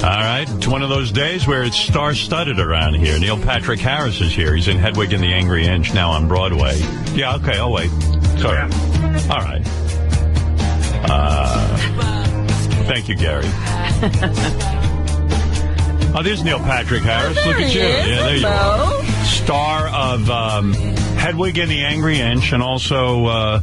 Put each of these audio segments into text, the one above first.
right, it's one of those days where it's star-studded around here. Neil Patrick Harris is here. He's in Hedwig and the Angry Inch, now on Broadway. Yeah, okay, I'll wait. Sorry. Yeah. All right. Thank you, Gary. Oh, there's Neil Patrick Harris. Look at you. Yeah, there you are. Star of Hedwig and the Angry Inch, and also...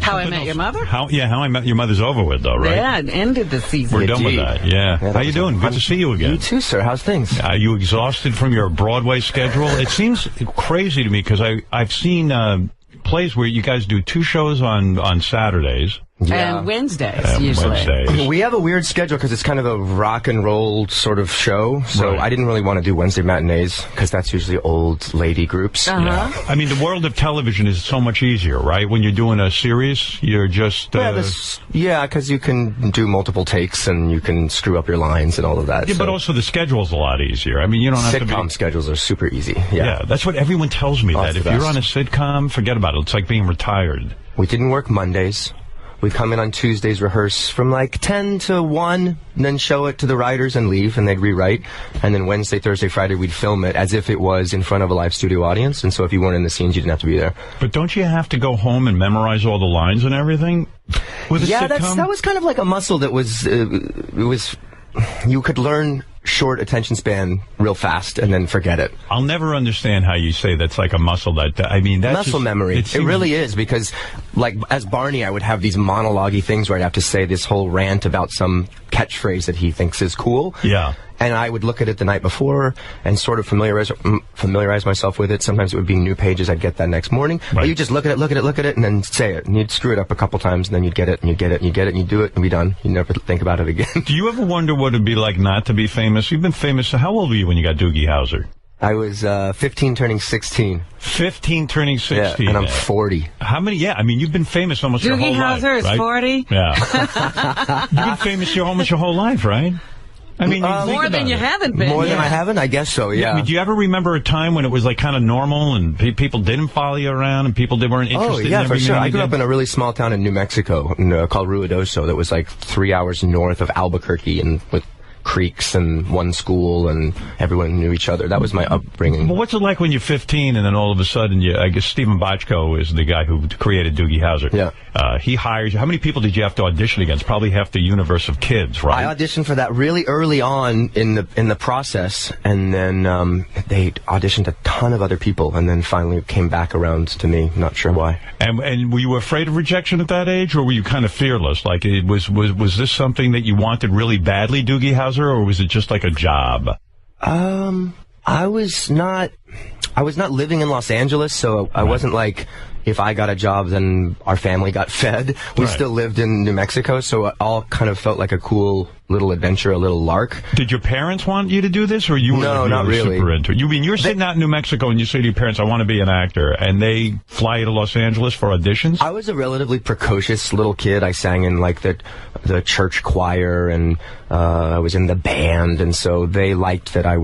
How I Met Your Mother? How I Met Your Mother's over with, though, right? Yeah, it ended the season. We're done with that, yeah. How you doing? Good to see you again. You too, sir. How's things? Are you exhausted from your Broadway schedule? It seems crazy to me, because I've seen plays where you guys do 2 shows on Saturdays. Yeah. And Wednesdays, usually. Wednesdays. We have a weird schedule because it's kind of a rock and roll sort of show. So I didn't really want to do Wednesday matinees because that's usually old lady groups. Yeah. I mean, the world of television is so much easier, right? When you're doing a series, you're just... Yeah, because you can do multiple takes and you can screw up your lines and all of that. Yeah, but also the schedule's a lot easier. I mean, you don't have to be... Sitcom schedules are super easy. Yeah, that's what everyone tells me, that if you're on a sitcom, forget about it. It's like being retired. We didn't work Mondays. We'd come in on Tuesdays, rehearse from like 10 to 1, and then show it to the writers and leave, and they'd rewrite. And then Wednesday, Thursday, Friday, we'd film it as if it was in front of a live studio audience. And so if you weren't in the scenes, you didn't have to be there. But don't you have to go home and memorize all the lines and everything? With a sitcom? that was kind of like a muscle that was, you could learn short attention span real fast and then forget it. I'll never understand how you say that's like a muscle. That's muscle memory. It really is, because like as Barney, I would have these monologue-y things where I'd have to say this whole rant about some catchphrase that he thinks is cool. Yeah. And I would look at it the night before and sort of familiarize myself with it. Sometimes it would be new pages I'd get that next morning. Right. But you just look at it, and then say it. And you'd screw it up a couple times, and then you'd get it, and you'd get it, and you'd get it, and you'd do it, and be done. You'd never think about it again. Do you ever wonder what it'd be like not to be famous? You've been famous. How old were you when you got Doogie Howser? I was 15 turning 16. 15 turning 16. Yeah, and I'm 40. How many? Yeah, I mean, you've been famous almost your whole life. Doogie Howser is right? 40? Yeah. You've been famous almost your whole life, right? I mean, more than you haven't been. More than I haven't? I guess so, yeah. I mean, do you ever remember a time when it was like kind of normal and people didn't follow you around and people weren't interested in everything? Oh, yeah, for sure. I grew up in a really small town in New Mexico called Ruidoso that was like 3 hours north of Albuquerque, and with creeks and one school, and everyone knew each other. That was my upbringing. Well, what's it like when you're 15 and then all of a sudden, I guess Stephen Bochco is the guy who created Doogie Howser. Yeah. He hires you. How many people did you have to audition against? Probably half the universe of kids, right? I auditioned for that really early on in the process, and then they auditioned a ton of other people, and then finally came back around to me. Not sure why. And were you afraid of rejection at that age, or were you kind of fearless? Like, was this something that you wanted really badly, Doogie Howser, or was it just like a job? I was not living in Los Angeles, so I wasn't like, if I got a job, then our family got fed. We still lived in New Mexico, so it all kind of felt like a cool little adventure, a little lark. Did your parents want you to do this, or you were not really super into it? You mean you're sitting out in New Mexico and you say to your parents, I want to be an actor, and they fly you to Los Angeles for auditions? I was a relatively precocious little kid. I sang in like the church choir, and I was in the band, and so they liked that I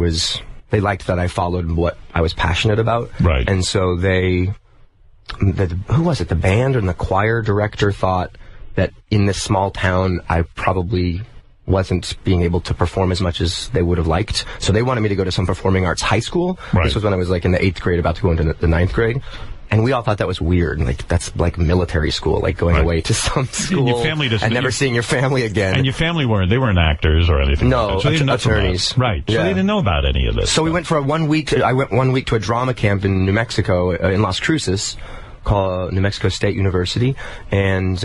followed what I was passionate about. Right. And so who was it? The band and the choir director thought that in this small town, I probably wasn't being able to perform as much as they would have liked. So they wanted me to go to some performing arts high school. Right. This was when I was like in the 8th grade, about to go into the 9th grade. And we all thought that was weird. Like, that's like military school, like going away to some school and your family and never seeing your family again. And your family weren't actors or anything. No, like that. So attorneys. Right. So they didn't know about any of this. So we went for I went 1 week to a drama camp in New Mexico, in Las Cruces, called New Mexico State University, and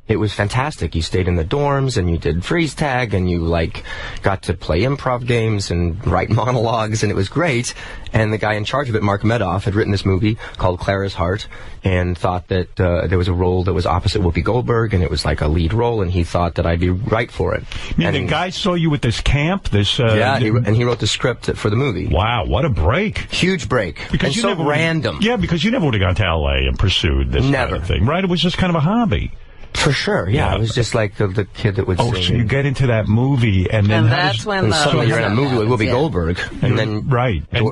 it was fantastic. You stayed in the dorms, and you did freeze tag, and you like got to play improv games and write monologues, and it was great. And the guy in charge of it, Mark Medoff, had written this movie called Clara's Heart, and thought that there was a role that was opposite Whoopi Goldberg, and it was like a lead role, and he thought that I'd be right for it. And the guy saw you at this camp? And he wrote the script for the movie. Wow, what a break. Huge break. Because random. Yeah, because you never would have gone to L.A. and pursued this kind of thing, right? It was just kind of a hobby. For sure, yeah. I was just like the kid that would sing. Oh, so you get into that movie, and then suddenly you're in a movie with Whoopi Goldberg, and then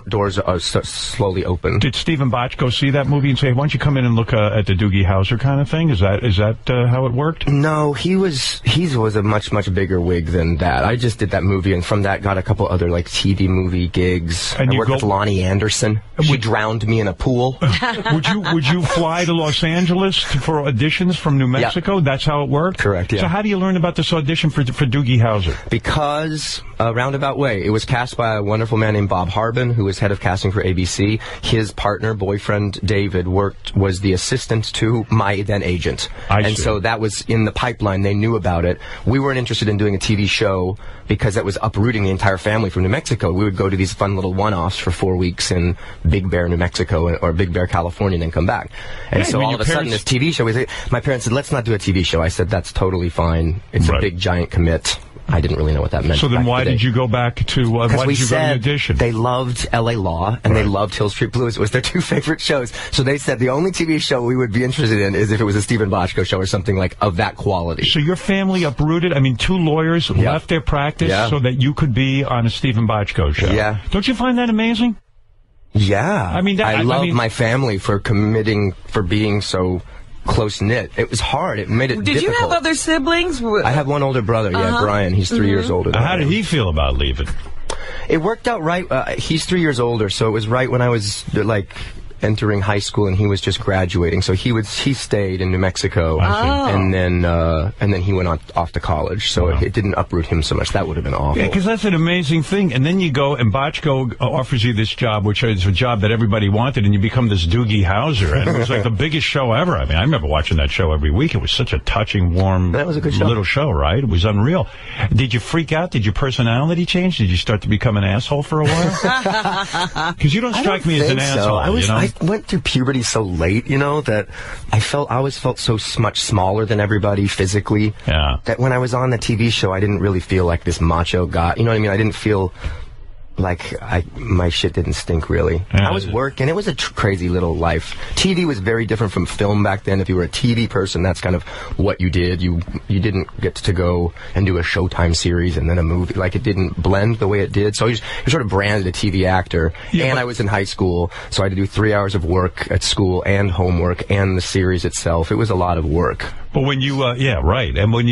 doors are slowly open. Did Stephen Botch go see that movie and say, "Why don't you come in and look at the Doogie Howser kind of thing"? Is that how it worked? No, he was a much bigger wig than that. I just did that movie, and from that got a couple other like TV movie gigs. And I worked with Lonnie Anderson. She drowned me in a pool. Would you fly to Los Angeles for auditions from New Mexico? Yeah. That's how it worked? Correct, yeah. So how do you learn about this audition for Doogie Howser? Because a roundabout way. It was cast by a wonderful man named Bob Harbin, who was head of casting for ABC. His boyfriend David, was the assistant to my then agent. So that was in the pipeline. They knew about it. We weren't interested in doing a TV show because that was uprooting the entire family from New Mexico. We would go to these fun little one-offs for 4 weeks in Big Bear, New Mexico, or Big Bear, California, and then come back. And so all of a sudden, this TV show, my parents said, let's not do a TV show. I said, that's totally fine. It's a big, giant commit. I didn't really know what that meant. So then why did you go back to, why did you go to the audition? They loved L.A. Law, and they loved Hill Street Blues. It was their 2 favorite shows. So they said the only TV show we would be interested in is if it was a Stephen Bochco show or something like of that quality. So your family uprooted, 2 lawyers left their practice so that you could be on a Stephen Bochco show. Yeah. Don't you find that amazing? Yeah. I love my family for being so close-knit. It was hard. It made it difficult. Did you have other siblings? I have one older brother, Brian. He's 3 years older than How did he feel about leaving? It worked out right. He's 3 years older, so it was right when I was, entering high school, and he was just graduating. So he stayed in New Mexico, and then he went off to college. So it didn't uproot him so much. That would have been awful. Yeah, because that's an amazing thing. And then you go, and Bochco offers you this job, which is a job that everybody wanted, and you become this Doogie Howser. And it was like the biggest show ever. I remember watching that show every week. It was such a touching, warm, little show, right? It was unreal. Did you freak out? Did your personality change? Did you start to become an asshole for a while? Because you don't strike me as an asshole. I went through puberty so late, that I always felt so much smaller than everybody physically. Yeah. That when I was on the TV show, I didn't really feel like this macho guy. You know what I mean? I didn't feel like my shit didn't stink, really. I was working. It was a crazy little life. TV was very different from film back then. If you were a TV person, that's kind of what you did. You didn't get to go and do a Showtime series and then a movie. Like, it didn't blend the way it did. So you're sort of branded a TV actor. Yeah, and I was in high school, so I had to do 3 hours of work at school and homework and the series itself. It was a lot of work. But when you, and when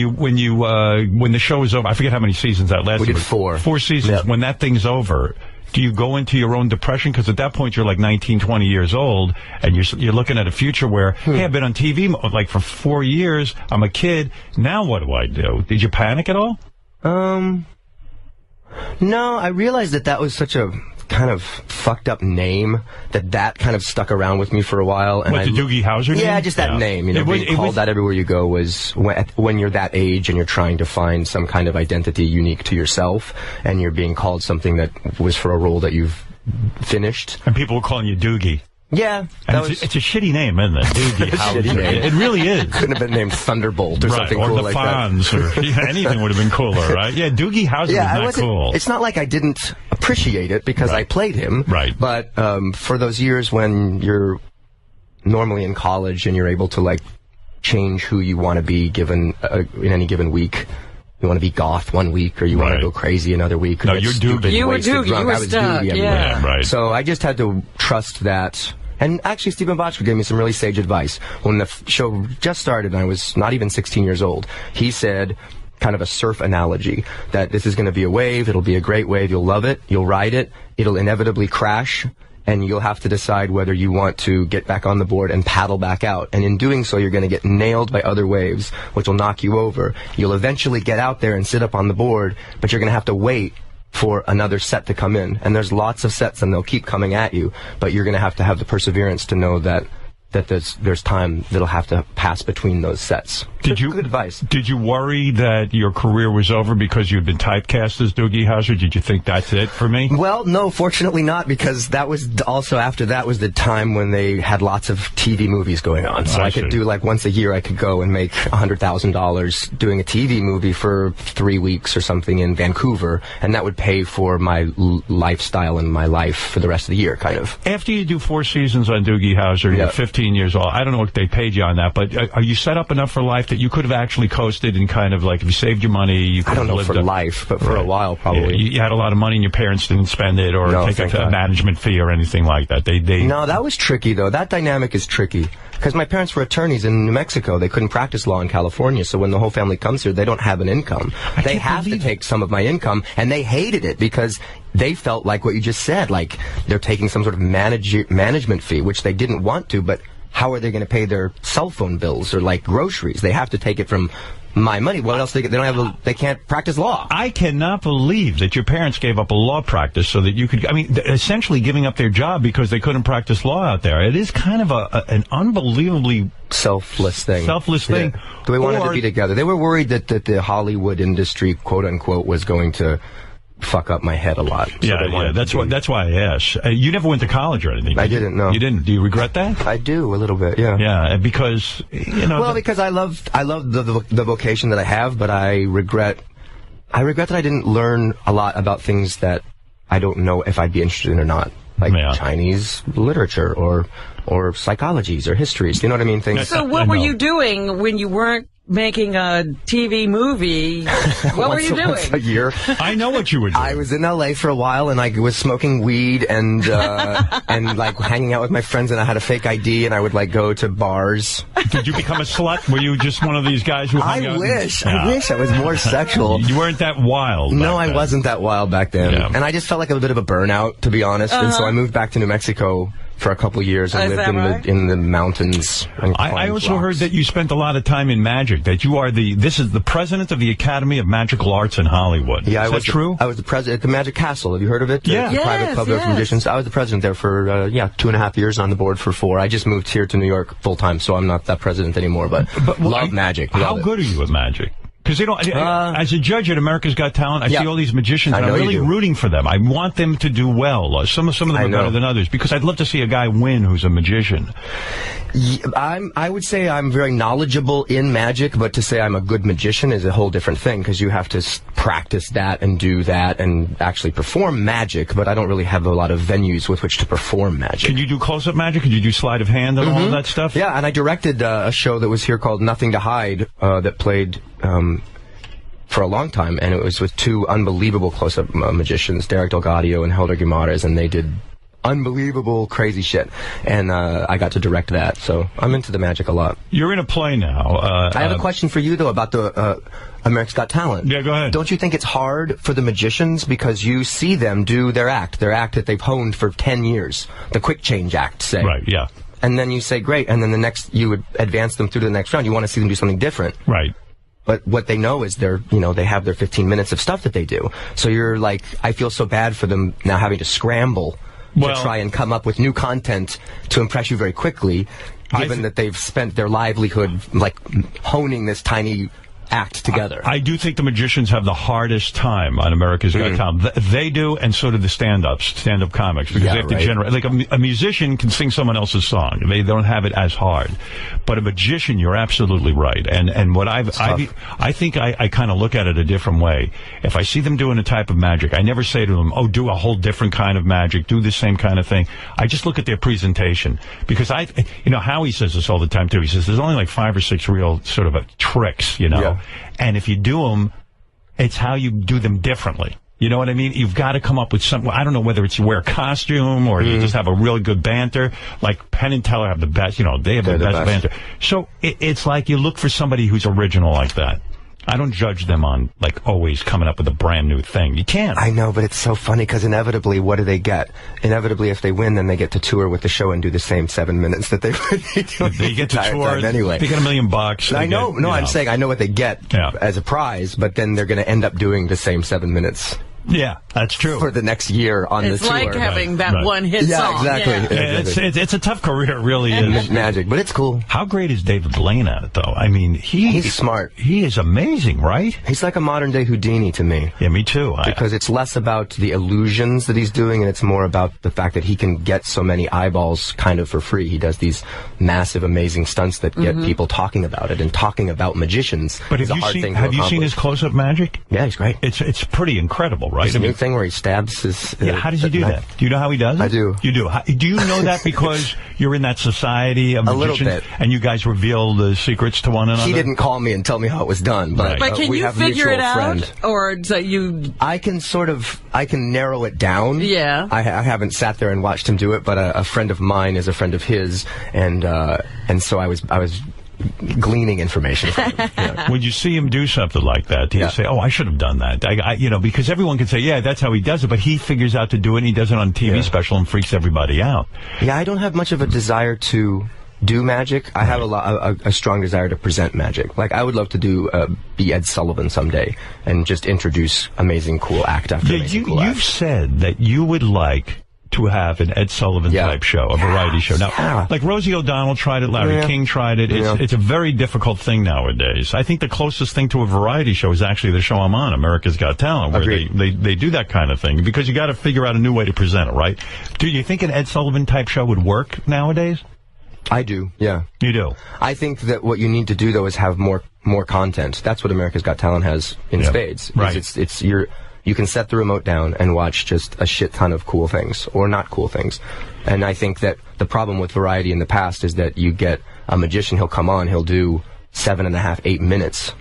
the show was over, I forget how many seasons that lasted. We did 4. 4 seasons. Yep. When that thing's over, do you go into your own depression? Because at that point, you're like 19, 20 years old, and you're looking at a future where, hey, I've been on TV for 4 years. I'm a kid. Now what do I do? Did you panic at all? No, I realized that was such a kind of fucked up name that kind of stuck around with me for a while. And the Doogie Howser name? Yeah, just that name. Being called that everywhere you go was when you're that age and you're trying to find some kind of identity unique to yourself, and you're being called something that was for a role that you've finished. And people were calling you Doogie. Yeah. It's a shitty name, isn't it? Doogie Howser. It really is. Couldn't have been named Thunderbolt or something cool like that. Or the Fonz, or anything would have been cooler, right? Yeah, Doogie Howser was not cool. It's not like I didn't appreciate it because I played him. Right. But for those years when you're normally in college and you're able to, change who you want to be given in any given week. You want to be goth one week, or you want to go crazy another week. No, you're Doogie. You were Doogie. You were stuck. Yeah, right. So I just had to trust that. And actually, Stephen Bochco gave me some really sage advice. When the show just started and I was not even 16 years old, he said, kind of a surf analogy, that this is going to be a wave, it'll be a great wave, you'll love it, you'll ride it, it'll inevitably crash, and you'll have to decide whether you want to get back on the board and paddle back out. And in doing so, you're going to get nailed by other waves, which will knock you over. You'll eventually get out there and sit up on the board, but you're going to have to wait for another set to come in. And there's lots of sets, and they'll keep coming at you, but you're going to have the perseverance to know that there's time that'll have to pass between those sets. Good advice. Did you worry that your career was over because you'd been typecast as Doogie Howser? Did you think that's it for me? Well, no, fortunately not, because that was also after that was the time when they had lots of TV movies going on. So I could do once a year I could go and make $100,000 doing a TV movie for 3 weeks or something in Vancouver, and that would pay for my lifestyle and my life for the rest of the year, kind of. After you do 4 seasons on Doogie Howser, you're 15 17 years old. I don't know what they paid you on that, but are you set up enough for life that you could have actually coasted and kind of, like, if you saved your money, you could have lived... I don't know for life, but for a while, probably. Yeah, you had a lot of money and your parents didn't spend it or take a management fee or anything like that. No, that was tricky, though. That dynamic is tricky. Because my parents were attorneys in New Mexico. They couldn't practice law in California, so when the whole family comes here, they don't have an income. They have to take some of my income, and they hated it because they felt like what you just said, like they're taking some sort of management fee, which they didn't want to, but how are they going to pay their cell phone bills or, like, groceries? They have to take it from my money. What else? They can't practice law. I cannot believe that your parents gave up a law practice so that you could, I mean, essentially giving up their job because they couldn't practice law out there. It is kind of an unbelievably selfless thing. Yeah. They wanted to be together. They were worried that the Hollywood industry, quote unquote, was going to fuck up my head a lot. So that's why I asked. You never went to college or anything. I didn't. No, you didn't. Do you regret that? I do a little bit. Yeah. Yeah, because because I love the vocation that I have, but I regret that I didn't learn a lot about things that I don't know if I'd be interested in or not, like Chinese literature or psychologies or histories. You know what I mean? So what were you doing when you weren't making a TV movie? What were you doing? Once a year. I know what you were doing. I was in L.A. for a while, and I was smoking weed and like hanging out with my friends, and I had a fake ID, and I would, like, go to bars. Did you become a slut? Were you just one of these guys who hung out? I wish I was more sexual. You weren't that wild. No, I wasn't that wild back then. Yeah. And I just felt like a bit of a burnout, to be honest. And so I moved back to New Mexico for a couple years and lived in the mountains. I also heard that you spent a lot of time in magic, that you are this is the president of the Academy of Magical Arts in Hollywood. Yeah, is that true? I was the president at the Magic Castle. Have you heard of it? Yeah. The private club of magicians. I was the president there for 2.5 years, on the board for 4. I just moved here to New York full time, so I'm not that president anymore, but love magic. How good are you at magic? Because as a judge at America's Got Talent, I see all these magicians, and I'm really rooting for them. I want them to do well. Some of them are better than others, because I'd love to see a guy win who's a magician. I would say I'm very knowledgeable in magic, but to say I'm a good magician is a whole different thing, because you have to practice that and do that and actually perform magic, but I don't really have a lot of venues with which to perform magic. Can you do close-up magic? Can you do sleight of hand and all of that stuff? Yeah, and I directed a show that was here called Nothing to Hide that played for a long time, and it was with 2 unbelievable close-up magicians, Derek Delgadio and Helder Guimaraes, and they did unbelievable, crazy shit. And I got to direct that, so I'm into the magic a lot. You're in a play now. I have a question for you, though, about the America's Got Talent. Yeah, go ahead. Don't you think it's hard for the magicians, because you see them do their act that they've honed for 10 years, the quick change act, say. Right, yeah. And then you say, great, and then you would advance them through to the next round. You want to see them do something different. Right. But what they know is they have their 15 minutes of stuff that they do. So you're like, I feel so bad for them now having to scramble to try and come up with new content to impress you very quickly, given that they've spent their livelihood, like, honing this tiny act together. I do think the magicians have the hardest time on America's Got Talent. They do, and so do the stand-up comics, because they have to generate. Like, a musician can sing someone else's song. They don't have it as hard. But a magician, you're absolutely right. And what I think I kind of look at it a different way. If I see them doing a type of magic, I never say to them, oh, do a whole different kind of magic, do the same kind of thing. I just look at their presentation. Because Howie says this all the time, too. He says there's only like 5 or 6 real sort of tricks, Yeah. And if you do them, it's how you do them differently. You know what I mean? You've got to come up with something. I don't know whether it's you wear a costume or you just have a really good banter. Like Penn and Teller have the best, they have the best banter. So it's like you look for somebody who's original like that. I don't judge them on, like, always coming up with a brand new thing. You can't. I know, but it's so funny, because inevitably, what do they get? Inevitably, if they win, then they get to tour with the show and do the same 7 minutes that they would be doing. They get to tour anyway. They get $1 million. I know. I'm saying I know what they get as a prize, but then they're going to end up doing the same 7 minutes. Yeah, that's true. For the next year on the tour. It's like having that one hit song. Yeah, exactly. It's a tough career, it really is. Magic, but it's cool. How great is David Blaine at it, though? I mean, he's smart. He is amazing, right? He's like a modern-day Houdini to me. Yeah, me too. Because it's less about the illusions that he's doing, and it's more about the fact that he can get so many eyeballs kind of for free. He does these massive, amazing stunts that get people talking about it, and talking about magicians is a hard thing to accomplish. Have you seen his close-up magic? Yeah, he's great. It's pretty incredible, right? This new thing where he stabs his... yeah, how does he do that? Do you know how he does it? I do. You do? Do you know that because you're in that society of magicians? A little bit. And you guys reveal the secrets to one another? He didn't call me and tell me how it was done, but, but can you figure it out? Or so you... I can narrow it down. Yeah. I haven't sat there and watched him do it, but a friend of mine is a friend of his, and so I was gleaning information from him. Yeah. When you see him do something like that, do you say, oh, I should have done that? Because everyone can say, yeah, that's how he does it, but he figures out to do it, and he does it on a TV special and freaks everybody out. Yeah, I don't have much of a desire to do magic. I have a strong desire to present magic. Like, I would love to be Ed Sullivan someday and just introduce amazing, cool act after amazing, cool act. You've said that you would like to have an Ed Sullivan type show, a variety show. Now, like Rosie O'Donnell tried it, Larry King tried it. It's a very difficult thing nowadays. I think the closest thing to a variety show is actually the show I'm on, America's Got Talent, where they do that kind of thing, because you got to figure out a new way to present it, right? Do you think an Ed Sullivan type show would work nowadays? I do, yeah. You do? I think that what you need to do, though, is have more content. That's what America's Got Talent has in spades. Right. You can set the remote down and watch just a shit ton of cool things, or not cool things. And I think that the problem with variety in the past is that you get a magician, he'll come on, he'll do 7.5, 8 minutes.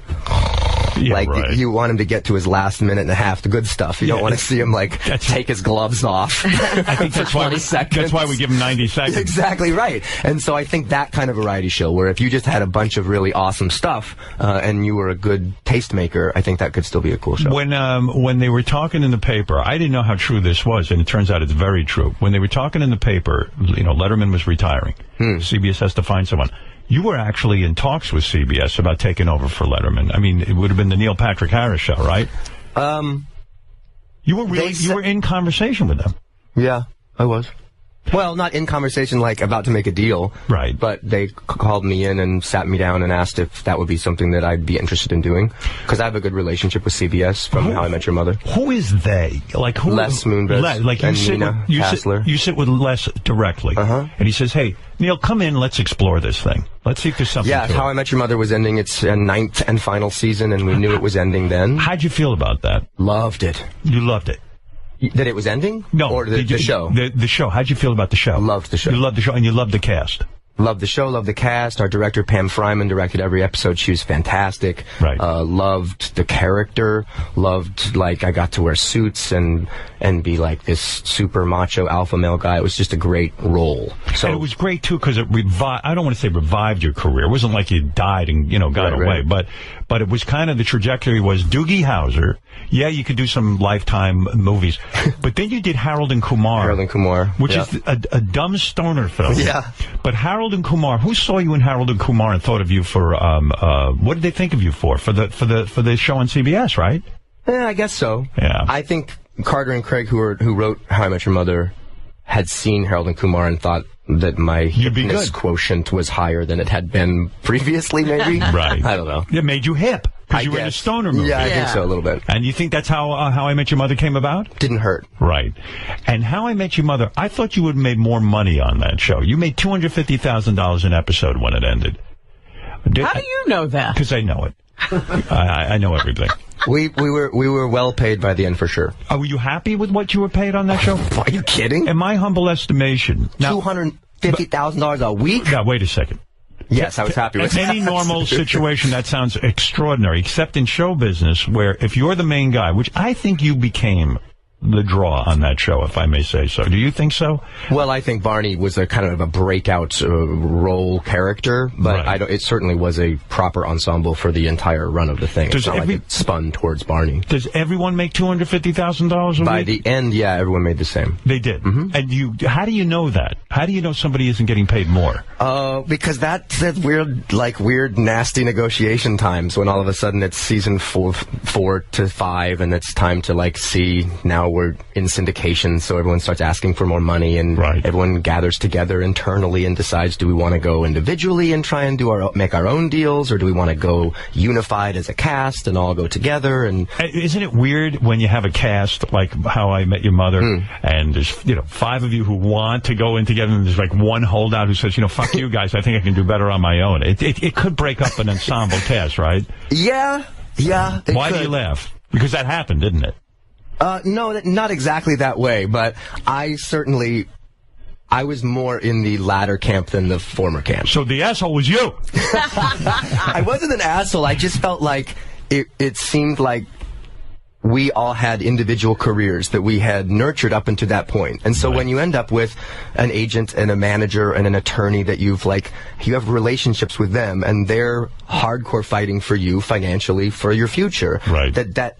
Yeah, you want him to get to his last minute and a half, the good stuff. You don't want to see him, take his gloves off. I think that's why we give him 90 seconds. Exactly right. And so I think that kind of variety show, where if you just had a bunch of really awesome stuff, and you were a good tastemaker, I think that could still be a cool show. When they were talking in the paper, I didn't know how true this was, and it turns out it's very true. When they were talking in the paper, Letterman was retiring. CBS has to find someone. You were actually in talks with CBS about taking over for Letterman. I mean, it would have been the Neil Patrick Harris show, right? You were in conversation with them. Yeah, I was. Well, not in conversation, about to make a deal. Right. But they called me in and sat me down and asked if that would be something that I'd be interested in doing. Because I have a good relationship with CBS from How I Met Your Mother. Who is they? Who? Les Moonves. You sit with Les directly. And he says, hey, Neil, come in, let's explore this thing. Let's see if there's something to it. How I Met Your Mother was ending its 9th and final season, and we knew it was ending then. How'd you feel about that? Loved it. You loved it? That it was ending? No. Or the show? The show. How'd you feel about the show? Loved the show. You loved the show, and you loved the cast. Loved the show, loved the cast. Our director, Pam Fryman, directed every episode. She was fantastic. Right. Loved the character. Loved, I got to wear suits and be this super macho alpha male guy. It was just a great role. So, and it was great, too, because it I don't want to say revived your career. It wasn't like you died and, got away. Right. But it was kind of, the trajectory was Doogie Howser. Yeah, you could do some Lifetime movies. But then you did Harold and Kumar. Which is a dumb stoner film. Yeah. But Harold and Kumar, who saw you in Harold and Kumar and thought of you for, what did they think of you for the show on CBS, right? Yeah, I guess so. Yeah. I think Carter and Craig, who wrote How I Met Your Mother, had seen Harold and Kumar and thought that my hipness quotient was higher than it had been previously, maybe. Right. I don't know. It made you hip. Because you were in a stoner movie. Yeah, I think so, a little bit. And you think that's how I Met Your Mother came about? Didn't hurt. Right. And How I Met Your Mother, I thought you would have made more money on that show. You made $250,000 an episode when it ended. How do you know that? Because I know it. I know everything. We were well paid by the end, for sure. Were you happy with what you were paid on that show? Are you kidding? In my humble estimation. $250,000 a week? Now, wait a second. Yes, I was happy with that. In any normal situation, that sounds extraordinary, except in show business, where if you're the main guy, which I think you became the draw on that show, if I may say so. Do you think so? Well, I think Barney was a kind of a breakout role character, but right. It certainly was a proper ensemble for the entire run of the thing. It's not like it spun towards Barney. Does everyone make $250,000 a week? By the end, yeah, everyone made the same. They did. Mm-hmm. And how do you know that? How do you know somebody isn't getting paid more? Because that's weird, nasty negotiation times when all of a sudden it's season 4 to 5, and it's time to see now we're in syndication, so everyone starts asking for more money, and everyone gathers together internally and decides, do we want to go individually and try and make our own deals, or do we want to go unified as a cast and all go together? And isn't it weird when you have a cast like How I Met Your Mother, and there's 5 of you who want to go in together, and there's one holdout who says, fuck you guys, I think I can do better on my own. It could break up an ensemble cast, right? Yeah. Why do you laugh? Because that happened, didn't it? No, not exactly that way, but I was more in the latter camp than the former camp. So the asshole was you. I wasn't an asshole. I just felt like it seemed like we all had individual careers that we had nurtured up until that point. And so when you end up with an agent and a manager and an attorney that you have relationships with them, and they're hardcore fighting for you financially for your future. Right. That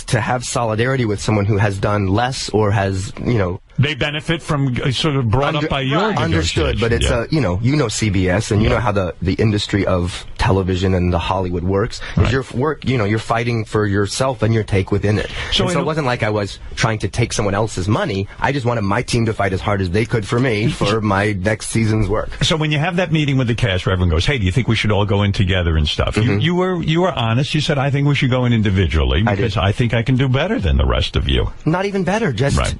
to have solidarity with someone who has done less or has, they benefit from sort of brought up by your understood, but it's CBS, and you know how the industry of television and the Hollywood works. Is your work, you're fighting for yourself and your take within it. So it wasn't like I was trying to take someone else's money. I just wanted my team to fight as hard as they could for me for my next season's work. So when you have that meeting with the cast where everyone goes, hey, do you think we should all go in together and stuff? Mm-hmm. You were honest. You said, I think we should go in individually because I think I can do better than the rest of you. Not even better.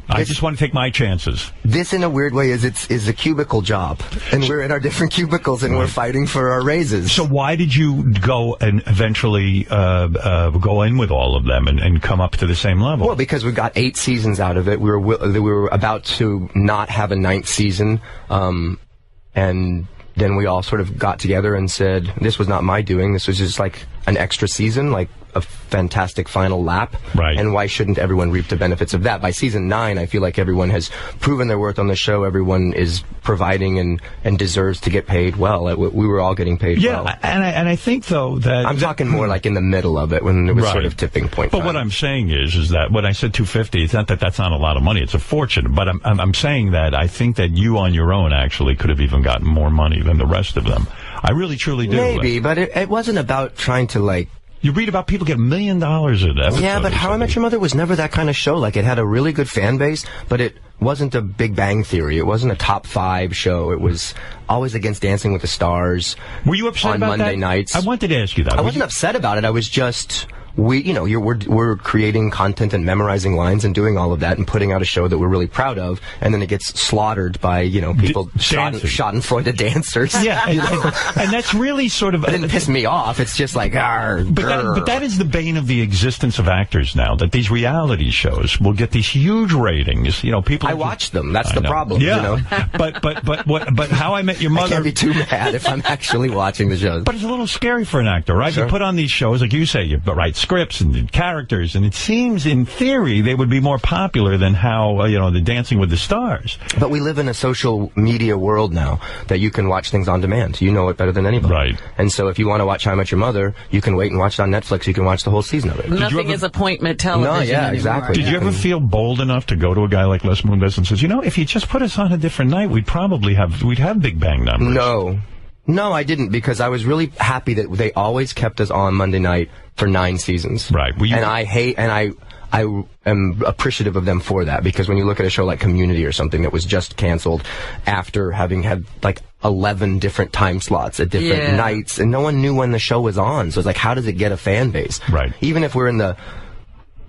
I just want to take my chances. This, in a weird way, is a cubicle job, and we're in our different cubicles, and we're fighting for our raises. So why did you go and eventually go in with all of them and come up to the same level? Well, because we got 8 seasons out of it. We were about to not have a 9th season, and then we all sort of got together and said, this was not my doing. This was just like an extra season, like a fantastic final lap. Right. And why shouldn't everyone reap the benefits of that? By season 9, I feel like everyone has proven their worth on the show. Everyone is providing and deserves to get paid well. We were all getting paid well. Yeah, and I think, though, that... I'm talking more like in the middle of it, when it was sort of tipping point But time. what I'm saying is that when I said $250, it's not that that's not a lot of money. It's a fortune. But I'm saying that I think that you on your own actually could have even gotten more money than the rest of them. I really, truly do. Maybe, but it wasn't about trying to, like... You read about people get $1 million an episode. Yeah, but How I Met Your Mother was never that kind of show. Like, it had a really good fan base, but it wasn't a Big Bang Theory. It wasn't a top 5 show. It was always against Dancing with the Stars. Were you upset about Monday that? nights. I wanted to ask you that. I wasn't upset about it. I was just... we're creating content and memorizing lines and doing all of that and putting out a show that we're really proud of, and then it gets slaughtered by, people schadenfreude dancers. Yeah, and that's really sort of... It didn't piss me off. It's just like, but that is the bane of the existence of actors now, that these reality shows will get these huge ratings. People... I watch them. That's the problem. Yeah. But How I Met Your Mother... I can't be too mad if I'm actually watching the shows. But it's a little scary for an actor, right? Sure. You put on these shows, like you say, you write scripts and characters, and it seems, in theory, they would be more popular than how, the Dancing with the Stars. But we live in a social media world now that you can watch things on demand. You know it better than anybody. Right. And so if you want to watch How I Met Your Mother, you can wait and watch it on Netflix. You can watch the whole season of it. Nothing is appointment television anymore. Exactly. Did you ever feel bold enough to go to a guy like Les Moonves and says, if you just put us on a different night, we'd have Big Bang numbers? No, I didn't, because I was really happy that they always kept us on Monday night for 9 seasons. Right. I am appreciative of them for that, because when you look at a show like Community or something that was just canceled after having had like 11 different time slots at different nights, and no one knew when the show was on, so it's like, how does it get a fan base? Right. Even if we're in the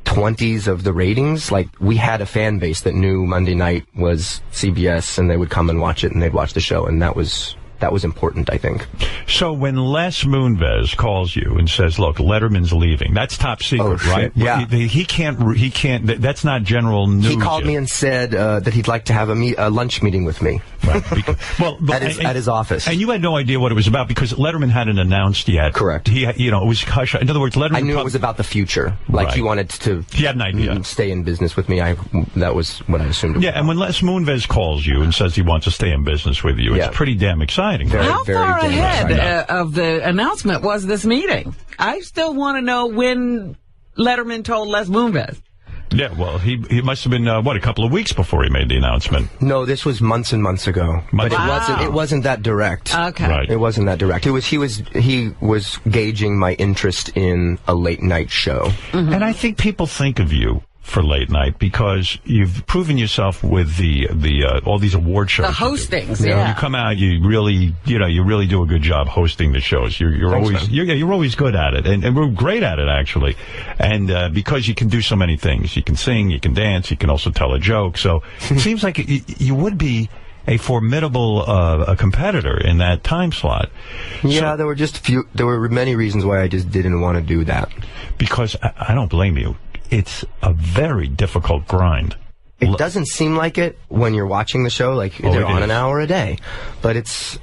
20s of the ratings, like, we had a fan base that knew Monday night was CBS, and they would come and watch it, and they'd watch the show, and that was important, I think. So when Les Moonves calls you and says, look, Letterman's leaving, that's top secret, right? Yeah. He can't, that's not general news. He called me and said that he'd like to have a lunch meeting with me. Right. At his office. And you had no idea what it was about, because Letterman hadn't announced yet. Correct. It was hush. In other words, Letterman... I knew it was about the future. Like, he wanted to... He had an idea. Stay in business with me. That was what I assumed it was. Yeah, and when Les Moonves calls you and says he wants to stay in business with you, it's pretty damn exciting. How far ahead of the announcement was this meeting? I still want to know when Letterman told Les Moonves. Yeah, well, he must have been, a couple of weeks before he made the announcement. No, this was months and months ago. But it wasn't that direct. Okay. Right. It wasn't that direct. He was gauging my interest in a late night show. Mm-hmm. And I think people think of you for late night because you've proven yourself with the all these award shows. The hostings, You come out, you really do a good job hosting the shows. You're always good at it, and we're great at it, actually. And because you can do so many things, you can sing, you can dance, you can also tell a joke. So it seems like you would be a formidable a competitor in that time slot. Yeah, there were many reasons why I just didn't want to do that. Because I don't blame you. it's a very difficult grind. It doesn't seem like it when you're watching the show, like they're on an hour a day. But it's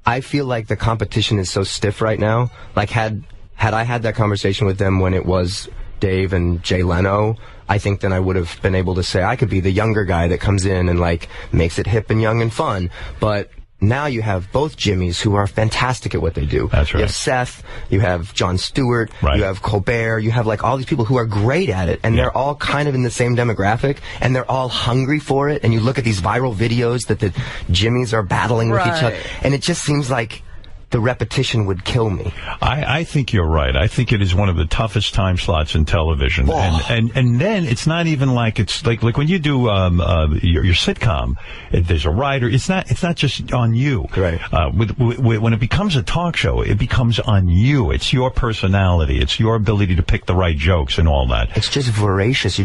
I feel like the competition is so stiff right now. Like had I had that conversation with them when it was Dave and Jay Leno, I think then I would have been able to say I could be the younger guy that comes in and like makes it hip and young and fun. But now you have both Jimmys who are fantastic at what they do. That's right. You have Seth, you have Jon Stewart, right. You have Colbert, you have like all these people who are great at it, and they're all kind of in the same demographic, and they're all hungry for it. And you look at these viral videos that the Jimmys are battling with each other, and it just seems like the repetition would kill me. I think you're right. I think it is one of the toughest time slots in television. Oh. And then it's not even like it's like when you do your sitcom, there's a writer. It's not just on you. Right. When it becomes a talk show, it becomes on you. It's your personality. It's your ability to pick the right jokes and all that. It's just voracious.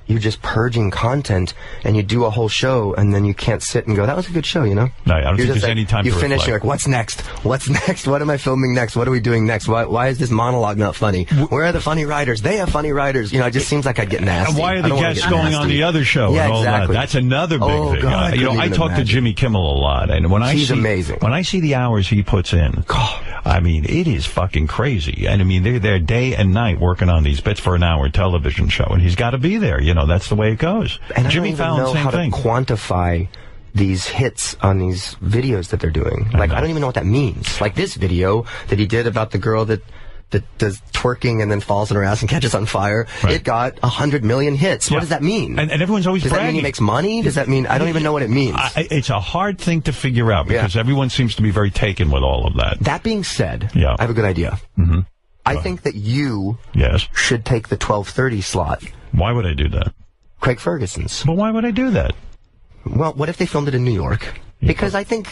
You're just purging content, and you do a whole show, and then you can't sit and go, that was a good show, you know? No, I don't think there's any time to reflect. You finish, you're like, what's next? What's next? What am I filming next? What are we doing next? Why is this monologue not funny? Where are the funny writers? They have funny writers. You know, it just seems like I'd get nasty. And why are the guests going on the other show? Yeah, and all exactly. that? That's another big thing. God, you know, I talk to Jimmy Kimmel a lot, and he's amazing. When I see the hours he puts in, I mean, it is fucking crazy. And I mean, they're there day and night working on these bits for an hour television show, and he's got to be there. You know, that's the way it goes. And Jimmy Fallon, same thing. I don't even know how to quantify these hits on these videos that they're doing. Like, I don't even know what that means. Like this video that he did about the girl that does twerking and then falls on her ass and catches on fire. Right. It got 100 million hits. What does that mean? And everyone's always bragging. Does that mean he makes money? Does that mean... I don't even know what it means. It's a hard thing to figure out because everyone seems to be very taken with all of that. That being said, I have a good idea. Mm-hmm. I think that you should take the 12:30 slot. Why would I do that? Craig Ferguson's. But why would I do that? Well, what if they filmed it in New York? Because I think...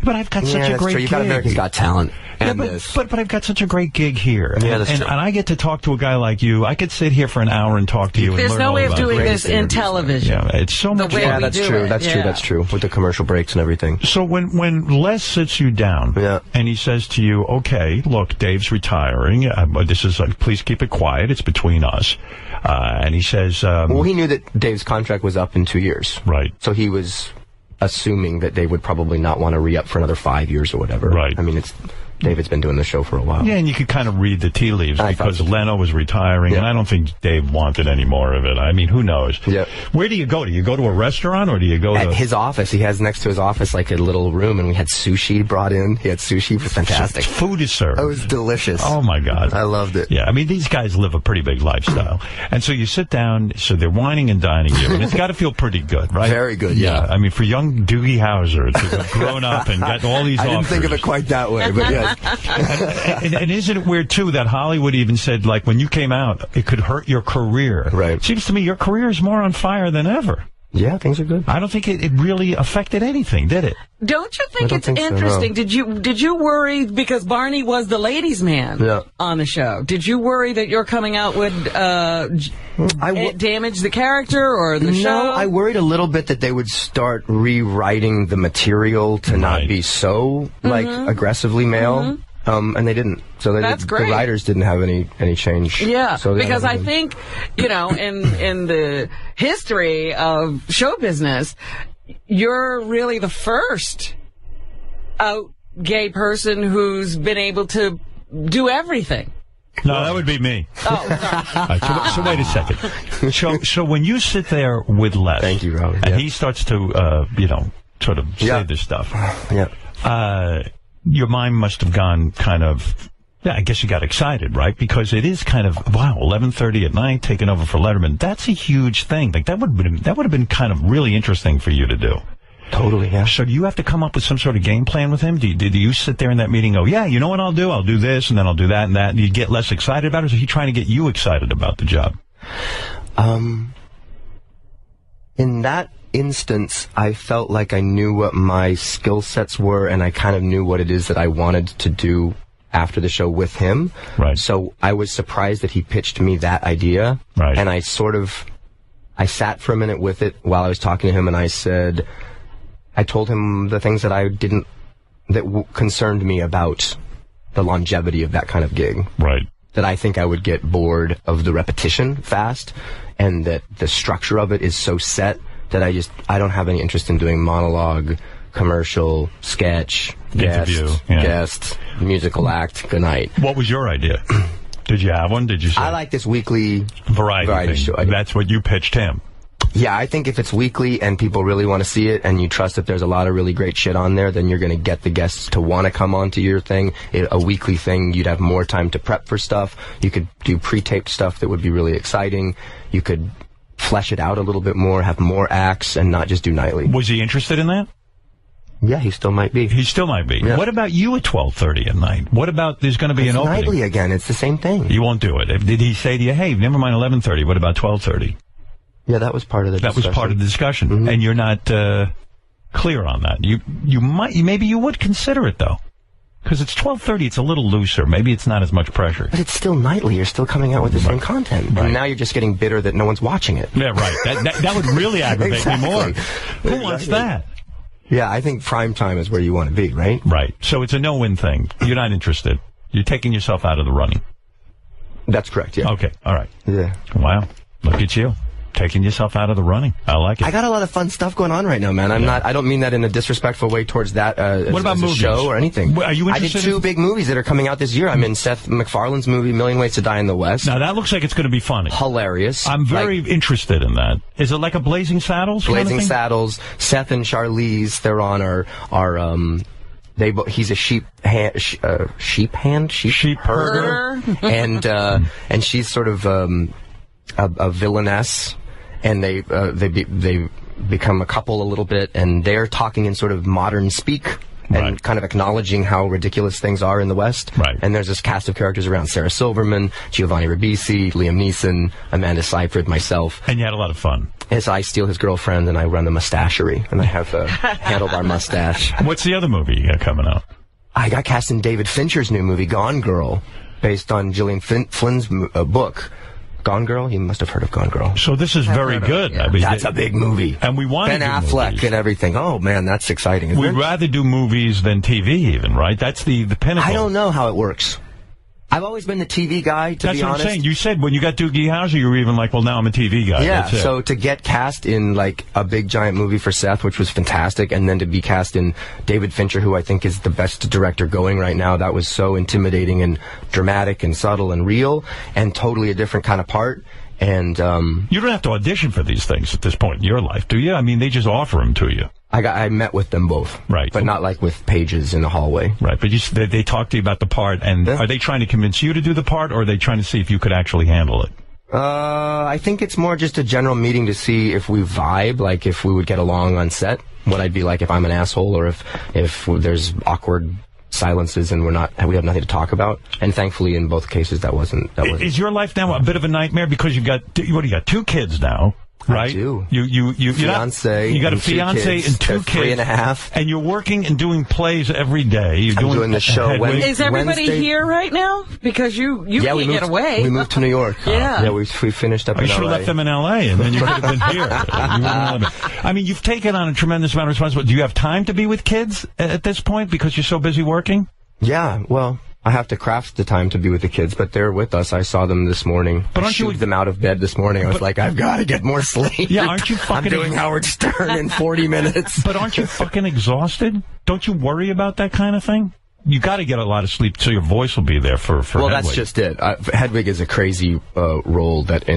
But I've got such a great gig. You've got America's Got Talent. And but I've got such a great gig here. Yeah, that's true. And I get to talk to a guy like you. I could sit here for an hour and talk to you. There's and no learn way all of doing this in television. Yeah, it's so much fun. Yeah, that's true. That's true. With the commercial breaks and everything. So when Les sits you down and he says to you, okay, look, Dave's retiring. This is please keep it quiet. It's between us. And he says... well, he knew that Dave's contract was up in 2 years. Right. So he was assuming that they would probably not want to re-up for another 5 years or whatever. Right. I mean, David's been doing the show for a while. Yeah, and you could kind of read the tea leaves because Leno was retiring, and I don't think Dave wanted any more of it. I mean, who knows? Yeah. Where do you go? Do you go to a restaurant, or do you go to... his office. He has next to his office like a little room, and we had sushi brought in. He had sushi. It was fantastic. Food is served. It was delicious. Oh, my God. I loved it. Yeah, I mean, these guys live a pretty big lifestyle. And so you sit down, so they're wining and dining you, and it's got to feel pretty good, right? Very good, yeah. I mean, for young Doogie Howser to have grown up and got all these offers. I didn't think of it quite that way, but yes. And isn't it weird, too, that Hollywood even said, like, when you came out, it could hurt your career. Right. It seems to me your career is more on fire than ever. Yeah, things are good. I don't think it really affected anything, did it? Don't you think it's interesting? So, no. Did you worry, because Barney was the ladies' man on the show, did you worry that your coming out would damage the character or the show? No, I worried a little bit that they would start rewriting the material to not be so, like, aggressively male. And they didn't. So That's great. The writers didn't have any change. Yeah, so because I think, you know, in the history of show business, you're really the first out gay person who's been able to do everything. No, that would be me. Oh, sorry. So wait a second. So when you sit there with Les, thank you, Robin, and he starts to, sort of say this stuff. Your mind must have gone kind of, I guess you got excited, right? Because it is kind of, wow, 11:30 at night, taking over for Letterman. That's a huge thing. Like, that would have been kind of really interesting for you to do. Totally, yeah. So do you have to come up with some sort of game plan with him? Did you sit there in that meeting and go, yeah, you know what I'll do? I'll do this, and then I'll do that and that, and you get less excited about it? Or is he trying to get you excited about the job? In that instance, I felt like I knew what my skill sets were, and I kind of knew what it is that I wanted to do after the show with him. Right. So I was surprised that he pitched me that idea. Right. And I sat for a minute with it while I was talking to him, and I told him the things that concerned me about the longevity of that kind of gig. Right. that I think I would get bored of the repetition fast, and that the structure of it is so set that I don't have any interest in doing monologue, commercial, sketch, guest, musical act, good night. What was your idea? Did you have one? Did you say? I like this weekly variety show. That's what you pitched him. Yeah, I think if it's weekly and people really want to see it and you trust that there's a lot of really great shit on there, then you're going to get the guests to want to come onto your thing. A weekly thing, you'd have more time to prep for stuff. You could do pre-taped stuff that would be really exciting. You could flesh it out a little bit more, have more acts, and not just do nightly. Was he interested in that? Yeah, he still might be. He still might be. Yeah. What about you at 12:30 at night? What about there's going to be an opening? Nightly again. It's the same thing. You won't do it. Did he say to you, hey, never mind 11:30, what about 12:30? Yeah, that was part of the discussion. That was part of the discussion. Mm-hmm. And you're not clear on that. Maybe you would consider it, though. Because it's 12:30, it's a little looser. Maybe it's not as much pressure. But it's still nightly. You're still coming out with the same content. Right. And now you're just getting bitter that no one's watching it. Yeah, right. That would really aggravate me more. Who wants that? Yeah, I think prime time is where you want to be, right? Right. So it's a no-win thing. You're not interested. You're taking yourself out of the running. That's correct, yeah. Okay, all right. Yeah. Wow. Look at you. Taking yourself out of the running. I like it. I got a lot of fun stuff going on right now, man. I don't mean that in a disrespectful way towards that what about as a movies? Show or anything. Are you interested? I did two big movies that are coming out this year. I'm in Seth MacFarlane's movie, Million Ways to Die in the West. Now, that looks like it's going to be funny. Hilarious. I'm very interested in that. Is it like a Blazing Saddles? Blazing Saddles. Seth and Charlize Theron he's a sheep herder, and she's sort of a villainess. And they become a couple a little bit, and they're talking in sort of modern speak and kind of acknowledging how ridiculous things are in the West. Right. And there's this cast of characters around: Sarah Silverman, Giovanni Ribisi, Liam Neeson, Amanda Seyfried, myself. And you had a lot of fun. As I steal his girlfriend, and I run the mustachery, and I have a handlebar mustache. What's the other movie you got coming out? I got cast in David Fincher's new movie, Gone Girl, based on Gillian Flynn's book. Gone Girl? You must have heard of Gone Girl. So this is very good. Yeah. I mean, that's a big movie. And we want Ben Affleck movies. And everything. Oh, man, that's exciting. We'd rather do movies than TV even, right? That's the pinnacle. I don't know how it works. I've always been the TV guy, to be honest. That's what I'm saying. You said when you got Doogie Howser, you were even like, well, now I'm a TV guy. Yeah, so to get cast in, like, a big, giant movie for Seth, which was fantastic, and then to be cast in David Fincher, who I think is the best director going right now, that was so intimidating and dramatic and subtle and real, and totally a different kind of part. And you don't have to audition for these things at this point in your life, do you? I mean, they just offer them to you. I met with them both. Right. But not like with pages in the hallway. Right. But they talk to you about the part, and are they trying to convince you to do the part, or are they trying to see if you could actually handle it? I think it's more just a general meeting to see if we vibe, like if we would get along on set, what I'd be like if I'm an asshole, or if there's awkward silences and we have nothing to talk about. And thankfully, in both cases, that wasn't. Is your life now a bit of a nightmare because you got 2 kids now? Right? I do. You fiance. You got a fiance and 2 kids. 3.5. And you're working and doing plays every day. I'm doing the show. Is everybody here right now? Because you can't get away. We moved to New York. Yeah. Yeah, we finished up in LA. LA. You should have left them in L.A. and then you could have been here. I mean, you've taken on a tremendous amount of responsibility. Do you have time to be with kids at this point because you're so busy working? Yeah, well, I have to craft the time to be with the kids, but they're with us. I saw them this morning. But I shooed them out of bed this morning. I was like, I've got to get more sleep. Yeah, aren't you fucking... I'm doing Howard Stern in 40 minutes. But aren't you fucking exhausted? Don't you worry about that kind of thing? You got to get a lot of sleep so your voice will be there for well, Hedwig. That's just it. Hedwig is a crazy role that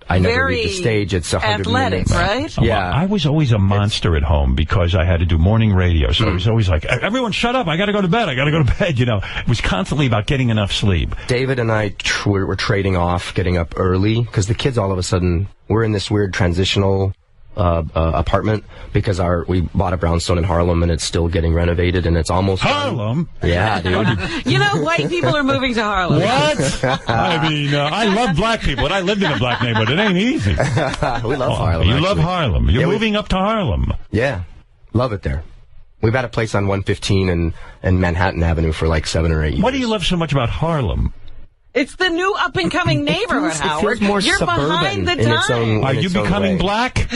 I never leave the stage. It's 100 athletic, minutes. Right? Oh, Yeah. I was always a monster at home because I had to do morning radio. So I was always like, everyone shut up. I got to go to bed. You know, it was constantly about getting enough sleep. David and I were trading off getting up early because the kids all of a sudden, we're in this weird transitional apartment because we bought a brownstone in Harlem and it's still getting renovated and it's almost Harlem? done. Yeah, dude. You know, white people are moving to Harlem. What? I mean, I love black people, and I lived in a black neighborhood. It ain't easy. We love Harlem. You love Harlem. You're moving up to Harlem. Yeah, love it there. We've had a place on 115 and Manhattan Avenue for like 7 or 8 years. What do you love so much about Harlem? It's the new up-and-coming neighborhood, Howard. It feels more You're suburban behind the in its own. Are you becoming black?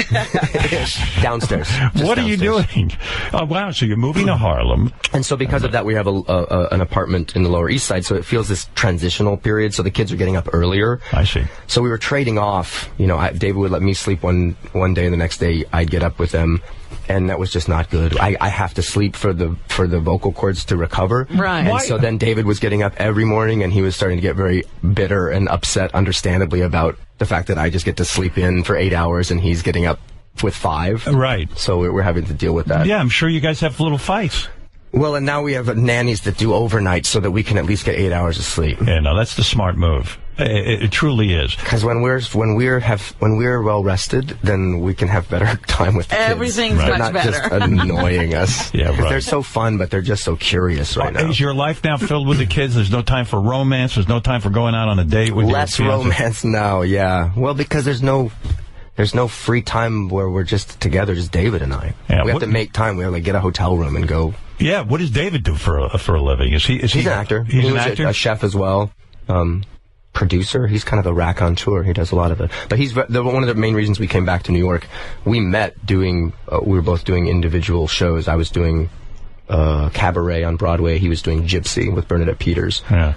Downstairs. What are you doing? Oh, wow. So you're moving to Harlem. And so because of that, we have an apartment in the Lower East Side, so it feels this transitional period, so the kids are getting up earlier. I see. So we were trading off. You know, David would let me sleep one day, and the next day I'd get up with them. And that was just not good. I have to sleep for the vocal cords to recover. Right. And so then David was getting up every morning, and he was starting to get very bitter and upset, understandably, about the fact that I just get to sleep in for 8 hours, and he's getting up with 5. Right. So we're having to deal with that. Yeah, I'm sure you guys have little fights. Well, and now we have nannies that do overnight so that we can at least get 8 hours of sleep. Yeah, no, that's the smart move. It truly is. Because when we're well rested, then we can have better time with the kids. Everything's They're much not better. just annoying us. Yeah, right. They're so fun, but they're just so curious right now. Is your life now filled with the kids? There's no time for romance. There's no time for going out on a date with Less your fiancé? romance now, yeah. Well, because there's no free time where we're just together, just David and I. Yeah, we have to make time. We have to get a hotel room and go. Yeah, what does David do for a living? He's an actor. He's an actor? A chef as well. Producer. He's kind of a raconteur. He does a lot of it. But he's one of the main reasons we came back to New York. We met doing. We were both doing individual shows. I was doing Cabaret on Broadway. He was doing Gypsy with Bernadette Peters. Yeah.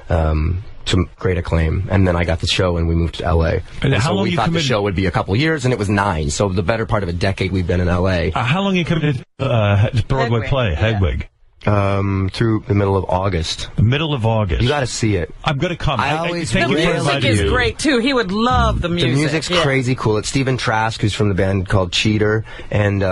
To great acclaim, and then I got the show, and we moved to L.A. And how so long we you thought the committed- show would be a couple years, and it was 9. So the better part of a decade we've been in L.A. How long you committed Broadway Hedwig, play, yeah. Hedwig? Through the middle of August. The middle of August. You got to see it. I'm going to come. I always thank The you for music inviting is you. great, too. He would love the music. The music's Yeah. crazy cool. It's Stephen Trask, who's from the band called Cheater, and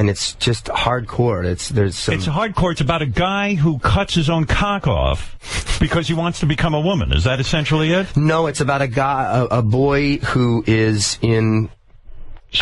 it's just hardcore. It's hardcore. It's about a guy who cuts his own cock off because he wants to become a woman. Is that essentially it? No, it's about a boy who is in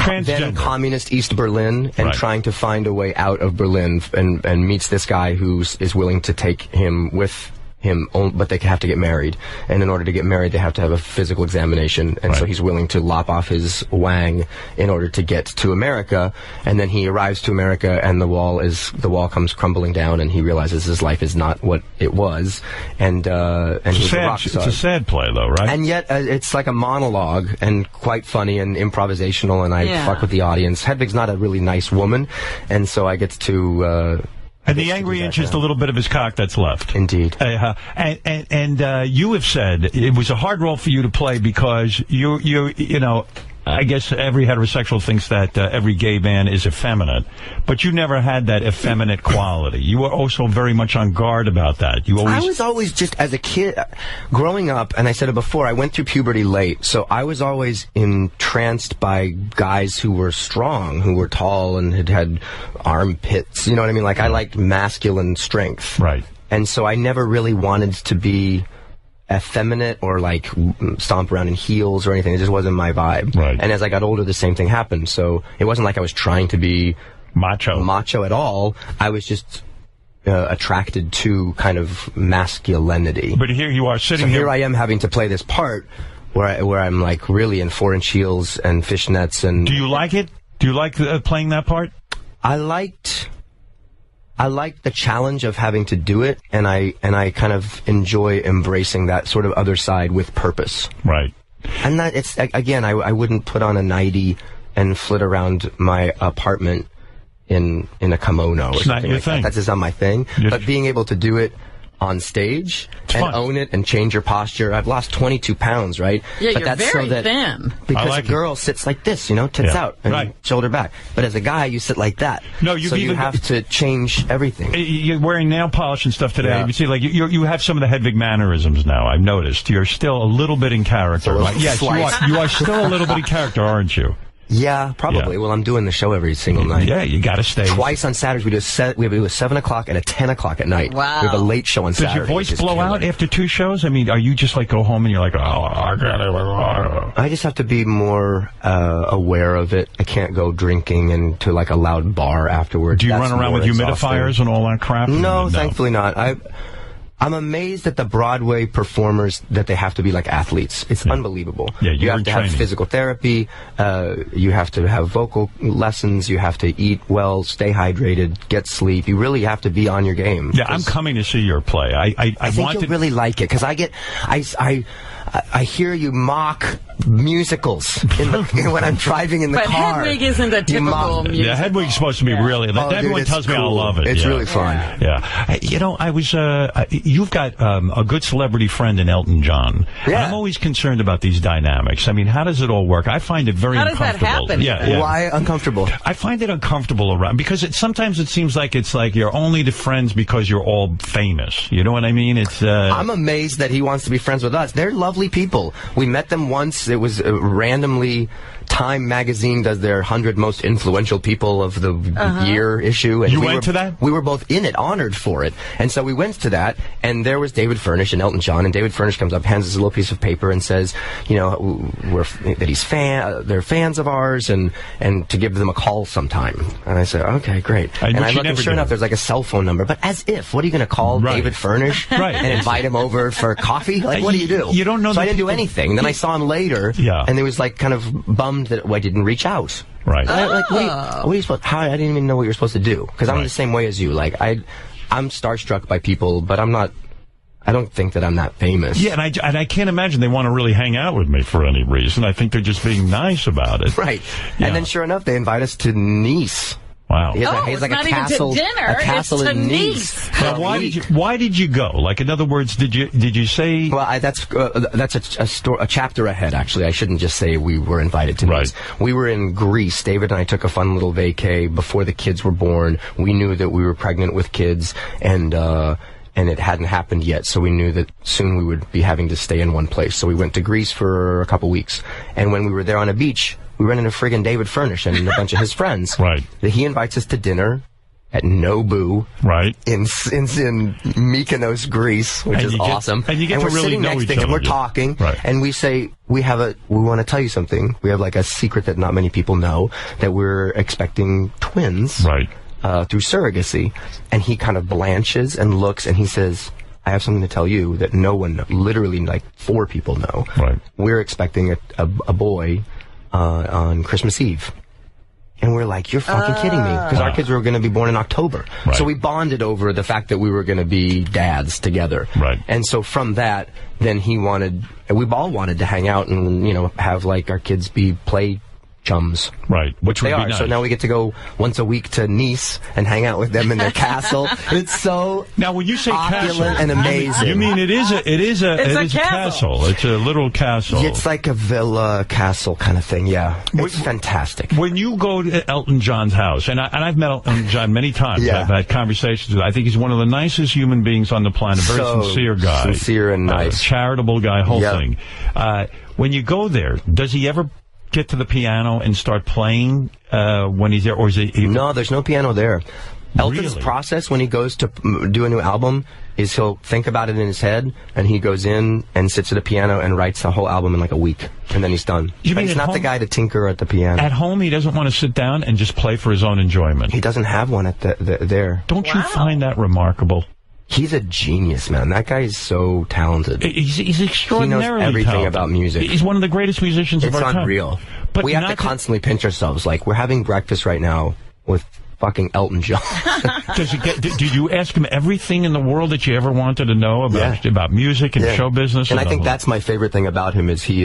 then Transgender. communist East Berlin and Right. trying to find a way out of Berlin, and meets this guy who is willing to take him with him, but they have to get married, and in order to get married they have to have a physical examination, and so Right. he's willing to lop off his wang in order to get to America, and then he arrives to America, and the wall comes crumbling down, and he realizes his life is not what it was, and he's a rock It's star. a sad play, though, right? And yet, it's like a monologue, and quite funny and improvisational, and I Yeah. fuck with the audience. Hedwig's not a really nice woman, and so I get to... And the angry inch is the little bit of his cock that's left. Indeed. And you have said it was a hard role for you to play because you know, I guess every heterosexual thinks that every gay man is effeminate, but you never had that effeminate quality. You were also very much on guard about that. I was always just, as a kid, growing up, and I said it before, I went through puberty late, so I was always entranced by guys who were strong, who were tall and had armpits, you know what I mean? Like, I liked masculine strength. Right. And so I never really wanted to be effeminate or like stomp around in heels or anything. It just wasn't my vibe. Right. And as I got older, the same thing happened. So it wasn't like I was trying to be macho at all. I was just attracted to kind of masculinity. But here you are sitting here I am having to play this part where I'm like really in 4-inch heels and fishnets. And do you like it? Do you like playing that part? I liked the challenge of having to do it, and I kind of enjoy embracing that sort of other side with purpose. Right. And that it's again, I wouldn't put on a nightie and flit around my apartment in a kimono or It's something not your like thing. that. That's just not my thing. But being able to do it on stage and fun. own it and change your posture. I've lost 22 pounds, right? Yeah, but you're that's very so that thin. Because like a girl sits like this, you know, tits out and shoulder back. But as a guy, you sit like that. No, so you have to change everything. You're wearing nail polish and stuff today. Yeah. You see, like you have some of the Hedwig mannerisms now. I've noticed you're still a little bit in character. Right? Yes, you are still a little bit in character, aren't you? Yeah, probably. Yeah. Well, I'm doing the show every single night. Yeah, you got to stay. Twice on Saturdays. We do a 7 o'clock and a 10 o'clock at night. Wow. We have a late show on Does Saturday. your voice blow out after 2 shows? I mean, are you just like go home and you're like, oh, I gotta... I just have to be more aware of it. I can't go drinking into like a loud bar afterwards. Do you That's run around more with exhausting. humidifiers and all that crap? No, thankfully not. I'm amazed at the Broadway performers that they have to be like athletes. It's unbelievable. Yeah, you have to have physical therapy. You have to have vocal lessons. You have to eat well, stay hydrated, get sleep. You really have to be on your game. Yeah, I'm coming to see your play. I think you'll really like it because I hear you mock musicals when I'm driving in the car. But Hedwig isn't a typical musical. Yeah, Hedwig's supposed to be really. Everyone tells me I love it. It's really fun. Yeah. You know, I was. You've got a good celebrity friend in Elton John. Yeah. I'm always concerned about these dynamics. I mean, how does it all work? I find it very uncomfortable. How does that happen? Yeah. Why uncomfortable? I find it uncomfortable around because sometimes it seems like it's like you're only the friends because you're all famous. You know what I mean? It's. I'm amazed that he wants to be friends with us. They're lovely people. We met them once. It was randomly. Time magazine does their 100 most influential people of the year issue. And you went to that? We were both in it, honored for it. And so we went to that, and there was David Furnish and Elton John, and David Furnish comes up, hands us a little piece of paper and says, you know, they're fans of ours, and to give them a call sometime. And I said, okay, great. And I look, and sure enough, there's like a cell phone number, but as if, what are you going to call David Furnish and invite him over for coffee? Like, what do you do? You don't know. So I didn't do anything. Then I saw him later, and he was like kind of bummed that I didn't reach out. Right. Like, what are you supposed? I didn't even know what you're supposed to do because I'm the same way as you. Like I'm starstruck by people, but I'm not. I don't think that I'm that famous. Yeah, and I can't imagine they want to really hang out with me for any reason. I think they're just being nice about it. Right. Yeah. And then sure enough, they invite us to Nice. Wow. It's like not even to dinner. A castle it's to in Nice. Now, why did you go? Like, in other words, did you say? Well, that's a chapter ahead. Actually, I shouldn't just say we were invited to Nice. We were in Greece. David and I took a fun little vacay before the kids were born. We knew that we were pregnant with kids, and it hadn't happened yet, so we knew that soon we would be having to stay in one place. So we went to Greece for a couple weeks, and when we were there on a beach, we ran into friggin' David Furnish and a bunch of his friends. Right. He invites us to dinner at Nobu. Right. In Mykonos, Greece, which is awesome. And you get to really sitting know next to him, we're talking, and we say, we want to tell you something. We have like a secret that not many people know, that we're expecting twins. Right. Through surrogacy. And he kind of blanches and looks, and he says, I have something to tell you that no one, literally like 4 people know. Right. We're expecting a boy on Christmas Eve. And we're like, you're fucking kidding me. Because our kids were going to be born in October. Right. So we bonded over the fact that we were going to be dads together. Right. And so from that, then we all wanted to hang out and, you know, have like our kids be play chums. Right. Which they would are. be nice. So now we get to go once a week to Nice and hang out with them in their castle. It's so now when you say castle and amazing. You mean it is a castle. It's a little castle. It's like a villa castle kind of thing. Yeah. It's fantastic. When you go to Elton John's house, and I've met Elton John many times. I've had conversations with him. I think he's one of the nicest human beings on the planet. Very sincere guy. Sincere and nice. Charitable guy, whole thing. When you go there, does he ever get to the piano and start playing when he's there, or is it? No, there's no piano there. Elton's Really? process when he goes to do a new album is he'll think about it in his head, and he goes in and sits at a piano and writes the whole album in like a week, and then he's done. You mean he's not the guy to tinker at the piano. At home, he doesn't want to sit down and just play for his own enjoyment. He doesn't have one at there. Don't you find that remarkable? He's a genius, man. That guy is so talented. He's extraordinarily He knows everything talented. about music. He's one of the greatest musicians of our time. It's unreal. But we have to constantly pinch ourselves. Like, we're having breakfast right now with fucking Elton John. Did you ask him everything in the world that you ever wanted to know about music and show business? And I think that's my favorite thing about him is he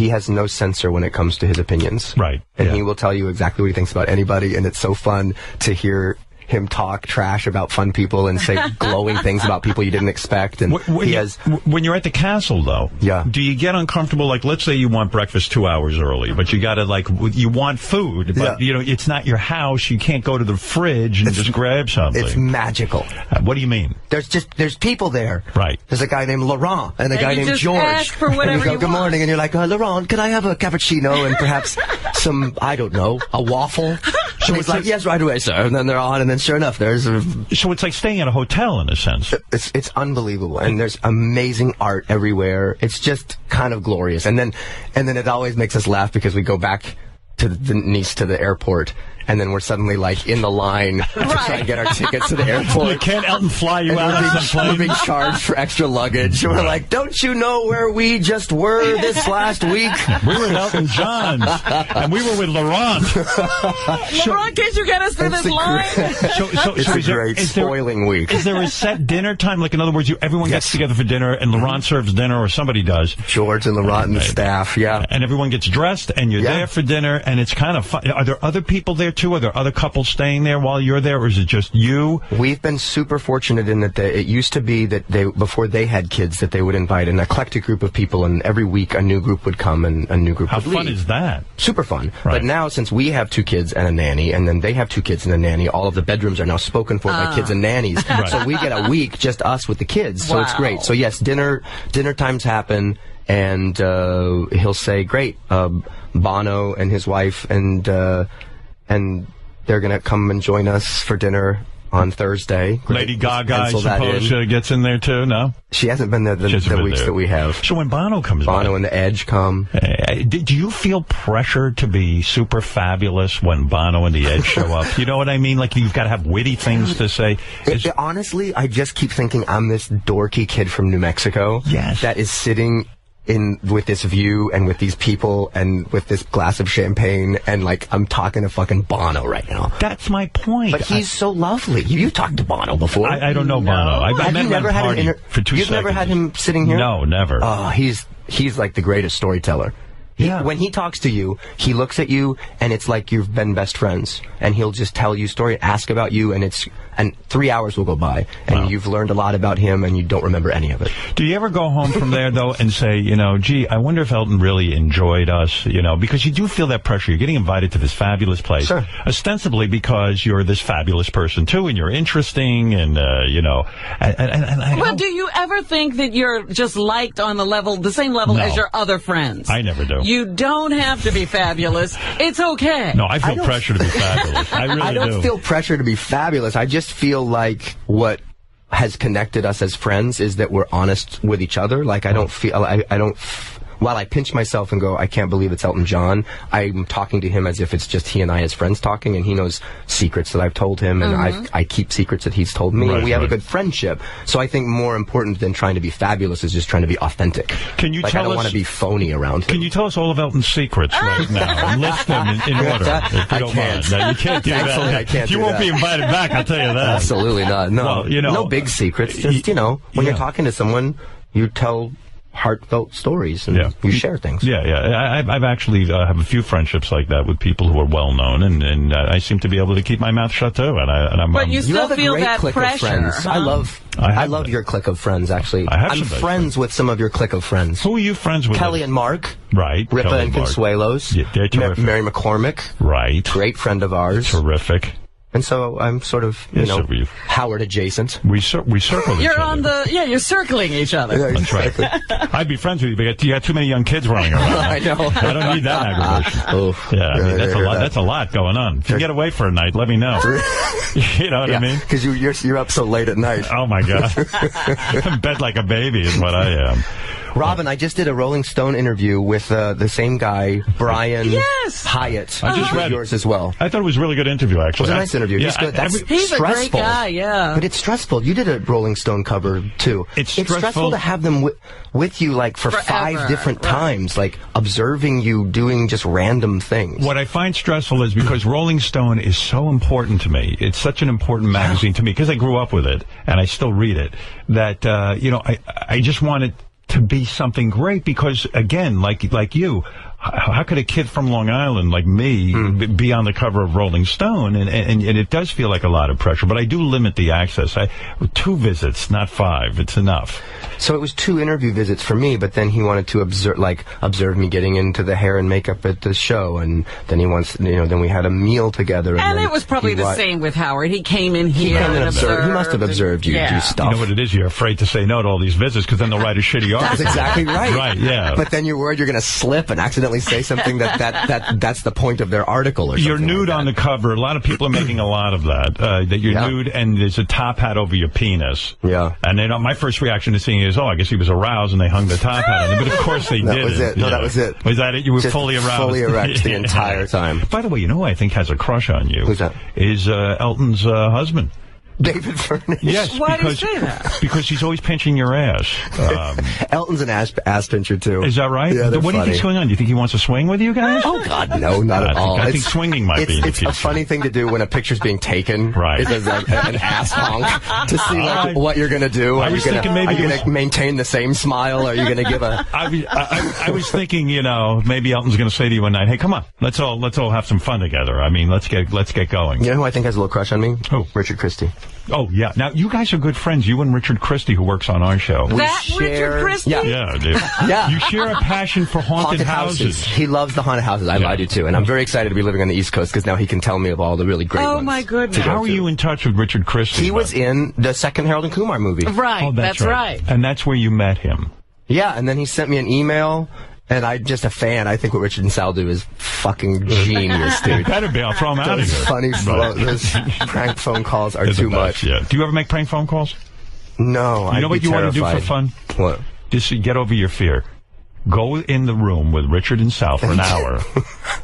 has no censor when it comes to his opinions. Right. And he will tell you exactly what he thinks about anybody, and it's so fun to hear him talk trash about fun people and say glowing things about people you didn't expect. And when you're at the castle, though, do you get uncomfortable? Like, let's say you want breakfast 2 hours early, but you got to, you want food, but, you know, it's not your house. You can't go to the fridge and just grab something. It's magical. What do you mean? There's people there. Right. There's a guy named Laurent and a guy named George. Ask for whatever and you go, you good want. morning, and you're like, Laurent, can I have a cappuccino and perhaps some, I don't know, a waffle? So he's like, yes, right away, sir. And then they're on, and then sure enough, there's So it's like staying at a hotel in a sense. It's unbelievable, and there's amazing art everywhere. It's just kind of glorious, and then it always makes us laugh because we go back the niece to the airport. And then we're suddenly, like, in the line to try and get our tickets to the airport. Can't Elton fly you out on some plane? We're being charged for extra luggage. And we're like, don't you know where we just were this last week? We were at Elton John's, and we were with Laurent. Laurent, can't you get us through this line? It's a great spoiling week. Is there a set dinner time? Like, in other words, everyone gets together for dinner, and Laurent serves dinner, or somebody does. George and Laurent and the staff, yeah. And everyone gets dressed, and you're there for dinner, and it's kind of fun. Are there other people there, too? Are there other couples staying there while you're there, or is it just you? We've been super fortunate in that it used to be that before they had kids, that they would invite an eclectic group of people, and every week a new group would come and a new group would leave. How fun is that? Super fun. Right. But now, since we have 2 kids and a nanny, and then they have 2 kids and a nanny, all of the bedrooms are now spoken for by kids and nannies. Right. So we get a week just us with the kids. So it's great. So yes, dinner times happen, and he'll say, great, Bono and his wife and they're going to come and join us for dinner on Thursday. Great. Lady Gaga, I suppose, gets in there, too, no? She hasn't been there the weeks that we have. So when Bono comes by... Bono and the Edge come. Do you feel pressure to be super fabulous when Bono and the Edge show up? You know what I mean? Like, you've got to have witty things to say. Honestly, I just keep thinking I'm this dorky kid from New Mexico that is sitting with this view and with these people and with this glass of champagne, and like I'm talking to fucking Bono right now. That's my point. But he's so lovely. You've talked to Bono before. I don't know Bono. I met him at a party for 2 seconds. You've never had him sitting here? No, never. Oh, he's like the greatest storyteller. When he talks to you, he looks at you, and it's like you've been best friends. And he'll just tell you a story, ask about you, and 3 hours will go by, and you've learned a lot about him, and you don't remember any of it. Do you ever go home from there, though, and say, gee, I wonder if Elton really enjoyed us, because you do feel that pressure. You're getting invited to this fabulous place. Sure. Ostensibly because you're this fabulous person, too, and you're interesting, and, Well, do you ever think that you're just liked on the same level as your other friends? I never do. You don't have to be fabulous. It's okay. No, I feel pressure to be fabulous. I really do. I don't feel pressure to be fabulous. I just feel like what has connected us as friends is that we're honest with each other. Like, I don't feel, while I pinch myself and go, I can't believe it's Elton John, I'm talking to him as if it's just he and I as friends talking, and he knows secrets that I've told him, and I keep secrets that he's told me, and we have a good friendship. So I think more important than trying to be fabulous is just trying to be authentic. Can you tell us? I don't want to be phony around him. Can you tell us all of Elton's secrets right now? List them in order, if you don't mind. No, you can't do that. I can't you won't be invited back, I'll tell you that. Absolutely not. No, well, no big secrets. Just, when you're talking to someone, you tell heartfelt stories, and you share things. I've actually have a few friendships like that with people who are well known, and I seem to be able to keep my mouth shut too. But you still feel that pressure. I love your clique of friends. Actually, I'm friends with some of your clique of friends. Who are you friends with? Kelly and Mark. Right. Ripa and Consuelos. Yeah, they're terrific. Mary McCormick. Right. Great friend of ours. Terrific. And so I'm sort of, Howard adjacent. We circle each other. You're circling each other. Yeah, exactly. I'd be friends with you, but you got too many young kids running around. I know. I don't need that aggravation. That's a lot going on. If you get away for a night, let me know. You know what I mean? Because you're up so late at night. Oh, my God. In bed like a baby is what I am. Robin, I just did a Rolling Stone interview with the same guy, Brian Hyatt. I just read yours as well. I thought it was a really good interview, actually. It was a nice interview. Yeah, He's good. He's stressful. a great guy, yeah. But it's stressful. You did a Rolling Stone cover, too. It's stressful to have them with you, like, for 5 different times, like, observing you doing just random things. What I find stressful is because Rolling Stone is so important to me. It's such an important magazine to me, because I grew up with it, and I still read it, that, I just want it to be something great, because again, like you, how could a kid from Long Island like me be on the cover of Rolling Stone? And it does feel like a lot of pressure, but I do limit the access. 2 visits, not 5. It's enough. So it was 2 interview visits for me, but then he wanted to observe me getting into the hair and makeup at the show, and then then we had a meal together. And it was probably the same with Howard. He came in here and observed. He must have observed you do stuff. You know what it is? You're afraid to say no to all these visits, because then they'll write a shitty article. That's exactly right. Right, yeah. But then you're worried you're going to slip and accidentally accidentally say something that's the point of their article or something. You're nude on the cover. A lot of people are making a lot of that. That you're nude and there's a top hat over your penis. Yeah. And then my first reaction to seeing it is, I guess he was aroused and they hung the top hat on him. But of course they did. That was it. No, that was it. Was that it? You were Just fully aroused? Fully erect the entire time. By the way, you know who I think has a crush on you? Who's that? Is Elton's husband. David Furnish. Yes, Why do you say that? Because he's always pinching your ass. Elton's an ass pincher, too. Is that right? Yeah, what do you think's going on? Do you think he wants to swing with you guys? Oh, God, no, not at all. I think swinging might be in the It's future. a funny thing to do when a picture's being taken. Right. It's an ass honk to see what you're going to do. Are you going to maintain the same smile? Or are you going to give a... I was thinking, maybe Elton's going to say to you one night, hey, come on, let's all have some fun together. I mean, let's get going. You know who I think has a little crush on me? Who? Richard Christie. Oh, yeah. Now, you guys are good friends, you and Richard Christie, who works on our show. Richard Christie? Yeah, dude. Yeah. You share a passion for haunted houses. He loves the haunted houses. I do, too. And I'm very excited to be living on the East Coast because now he can tell me of all the really great ones. Oh, my goodness. How are you in touch with Richard Christie? He was in the second Harold and Kumar movie. Right, Oh, that's right. And that's where you met him. Yeah, and then he sent me an email. And I'm just a fan. I think what Richard and Sal do is fucking genius, dude. Better be. I'll throw him out of here. Funny, those prank phone calls are too much. Yeah. Do you ever make prank phone calls? No, You know what you want to do for fun? What? Just get over your fear. Go in the room with Richard and Sal for an hour,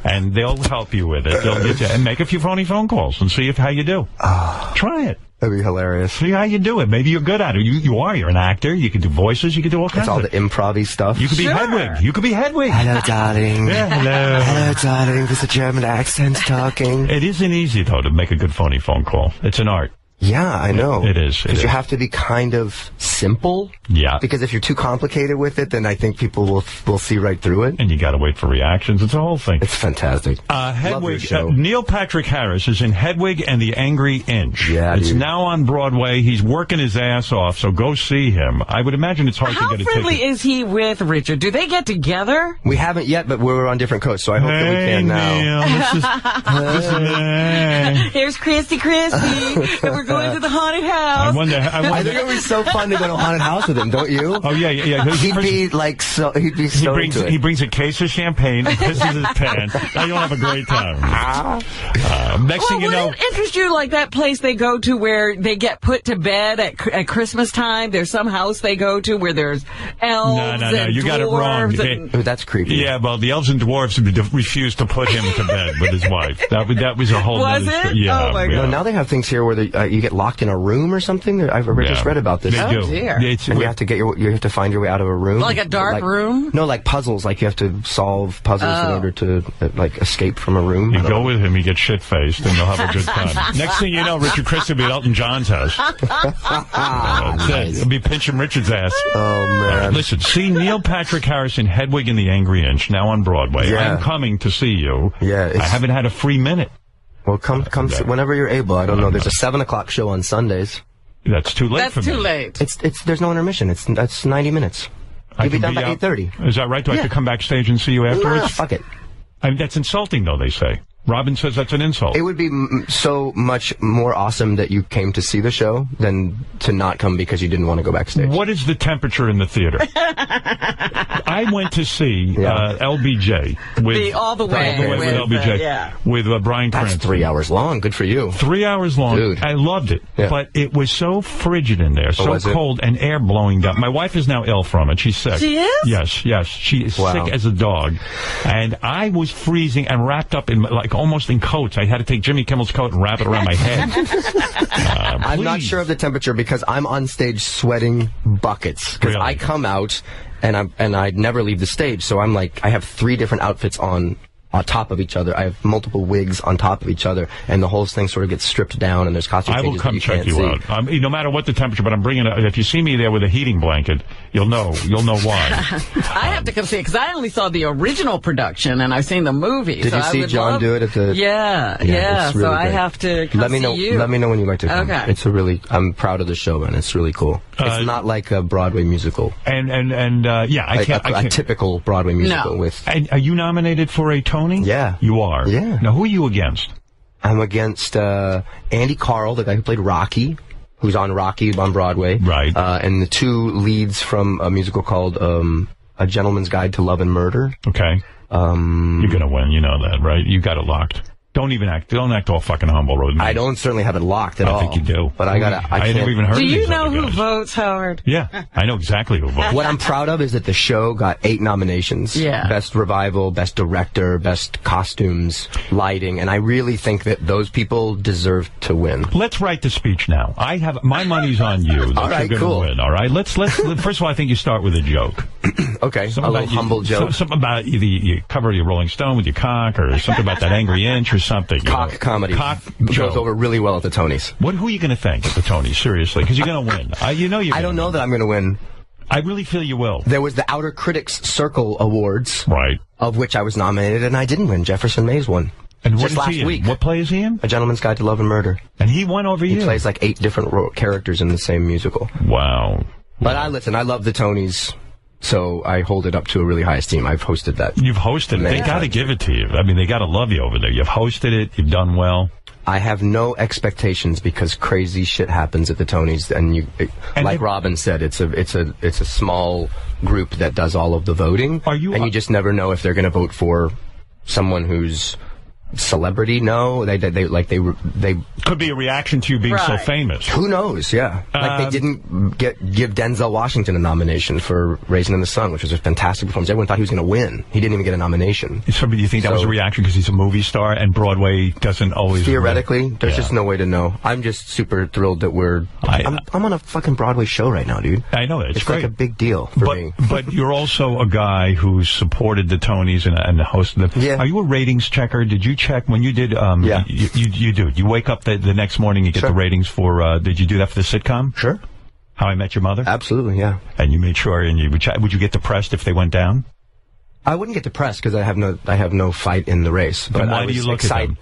and they'll help you with it. They'll get you and make a few phony phone calls and see how you do. Try it. That'd be hilarious. See how you do it. Maybe you're good at it. You're an actor. You can do voices. You can do all kinds It's all of the improv-y stuff. You could be Hedwig. You could be Hedwig. Hello, darling. Yeah, hello. Hello, darling. There's a German accent talking. It isn't easy, though, to make a good phony phone call. It's an art. Yeah, I know. It is. Because you have to be kind of simple. Yeah. Because if you're too complicated with it, then I think people will see right through it. And you got to wait for reactions. It's a whole thing. It's fantastic. Hedwig. Neil Patrick Harris is in Hedwig and the Angry Inch. Yeah, it's dude. now on Broadway. He's working his ass off, so go see him. I would imagine it's hard to get a ticket. How friendly is he with Richard? Do they get together? We haven't yet, but we're on different coasts, so I hope that we can now. Neil, Here's Christy, and we're going to the haunted house. I think it would be so fun to go to a haunted house with him, don't you? Oh, yeah. He'd be so into it. He brings a case of champagne and pisses his pants. Now you'll have a great time. Next thing you know... Would it interest you like that place they go to where they get put to bed at Christmas time? There's some house they go to where there's elves and you got it wrong. That's creepy. Yeah, well, the elves and dwarves refused to put him to bed with his wife. That was a whole... Was it? Yeah. Oh, my God. No, now they have things here where you get locked in a room or something. I've just read about this. They do. Dear. And you have to find your way out of a room. Like a dark room? No, like puzzles. Like you have to solve puzzles in order to escape from a room. You go with him, you get shit-faced, and you'll have a good time. Next thing you know, Richard Christie will be at Elton John's house. That's it. He'll be pinching Richard's ass. Oh, man. Listen, see Neil Patrick Harris in Hedwig and the Angry Inch, now on Broadway. Yeah. I'm coming to see you. Yeah, I haven't had a free minute. Well, come whenever you're able. I don't know. There's a 7 o'clock show on Sundays. That's too late for me. That's too late. There's no intermission. That's 90 minutes. You'll be done by 8:30. Is that right? Do I have to come backstage and see you afterwards? Nah, fuck it. I mean, that's insulting, though, they say. Robin says that's an insult. It would be so much more awesome that you came to see the show than to not come because you didn't want to go backstage. What is the temperature in the theater? I went to see LBJ with all the way with LBJ with Bryan Cranston. That's 3 hours long. Good for you. 3 hours long. Dude. I loved it. Yeah. But it was so frigid in there, so cold, and air blowing down. My wife is now ill from it. She's sick. She is? Yes. She is sick as a dog. And I was freezing and wrapped up in almost in coats. I had to take Jimmy Kimmel's coat and wrap it around my head. I'm not sure of the temperature because I'm on stage sweating buckets. Because I come out and I never leave the stage. So I'm like, I have 3 different outfits on top of each other. I have multiple wigs on top of each other, and the whole thing sort of gets stripped down, and there's costume changes. I will come check you out. No matter what the temperature, but I'm bringing it. If you see me there with a heating blanket, you'll know why. I have to come see it because I only saw the original production, and I've seen the movie. Did you see John do it at the? Yeah. Really so I have to come see you. Let me know when you'd like to come. Okay. It's I'm proud of the show, man. It's really cool. It's not like a Broadway musical. A typical Broadway musical with. And are you nominated for a Tony? Yeah. You are? Yeah. Now, who are you against? I'm against Andy Carl, the guy who played Rocky, who's on Rocky on Broadway. Right. And the 2 leads from a musical called A Gentleman's Guide to Love and Murder. Okay. You're going to win. You know that, right? You got it locked. Don't act all fucking humble, Road. I don't certainly have it locked at all. I think you do. But I never even heard of Do you these know other who guys. votes, Howard? Yeah, I know exactly who votes. What I'm proud of is that the show got 8 nominations. Yeah. Best revival, best director, best costumes, lighting, and I really think that those people deserve to win. Let's write the speech now. My money's on you. That All right, you're cool. Win, all right, let's. First of all, I think you start with a joke. Okay, a little humble joke. Something about you cover your Rolling Stone with your cock, or something about that Angry Inch, or something. Cock comedy. Cock goes joke. over really well at the Tonys. Who are you going to thank at the Tonys? Seriously, because you're going to win. I don't know that I'm going to win. I really feel you will. There was the Outer Critics Circle Awards, Right. of which I was nominated, and I didn't win. Jefferson Mays won. And what just is last he in? week. What play is he in? A Gentleman's Guide to Love and Murder. And he won over you. He plays like 8 different characters in the same musical. Wow. But I love the Tonys, so I hold it up to a really high esteem. I've hosted that. You've hosted it. They got to give it to you. I mean, they got to love you over there. You've hosted it. You've done well. I have no expectations because crazy shit happens at the Tonys, and like Robin said, it's a small group that does all of the voting. You just never know if they're going to vote for someone who's celebrity. No, they could be a reaction to you being so famous. Who knows? Yeah, like they didn't give Denzel Washington a nomination for Raisin in the Sun, which was a fantastic performance. Everyone thought he was going to win. He didn't even get a nomination. So, do you think that was a reaction because he's a movie star and Broadway doesn't always? Theoretically, there's just no way to know. I'm just super thrilled that I'm on a fucking Broadway show right now, dude. I know it's great. Like a big deal for me. But you're also a guy who's supported the Tonys and hosted them. Yeah. Are you a ratings checker? Did you check when you did? Yeah. You do. You wake up the next morning, you get the ratings for. Did you do that for the sitcom? Sure. How I Met Your Mother? Absolutely, yeah. And you made sure, and would you get depressed if they went down? I wouldn't get depressed because I have no fight in the race. But why do you look at them?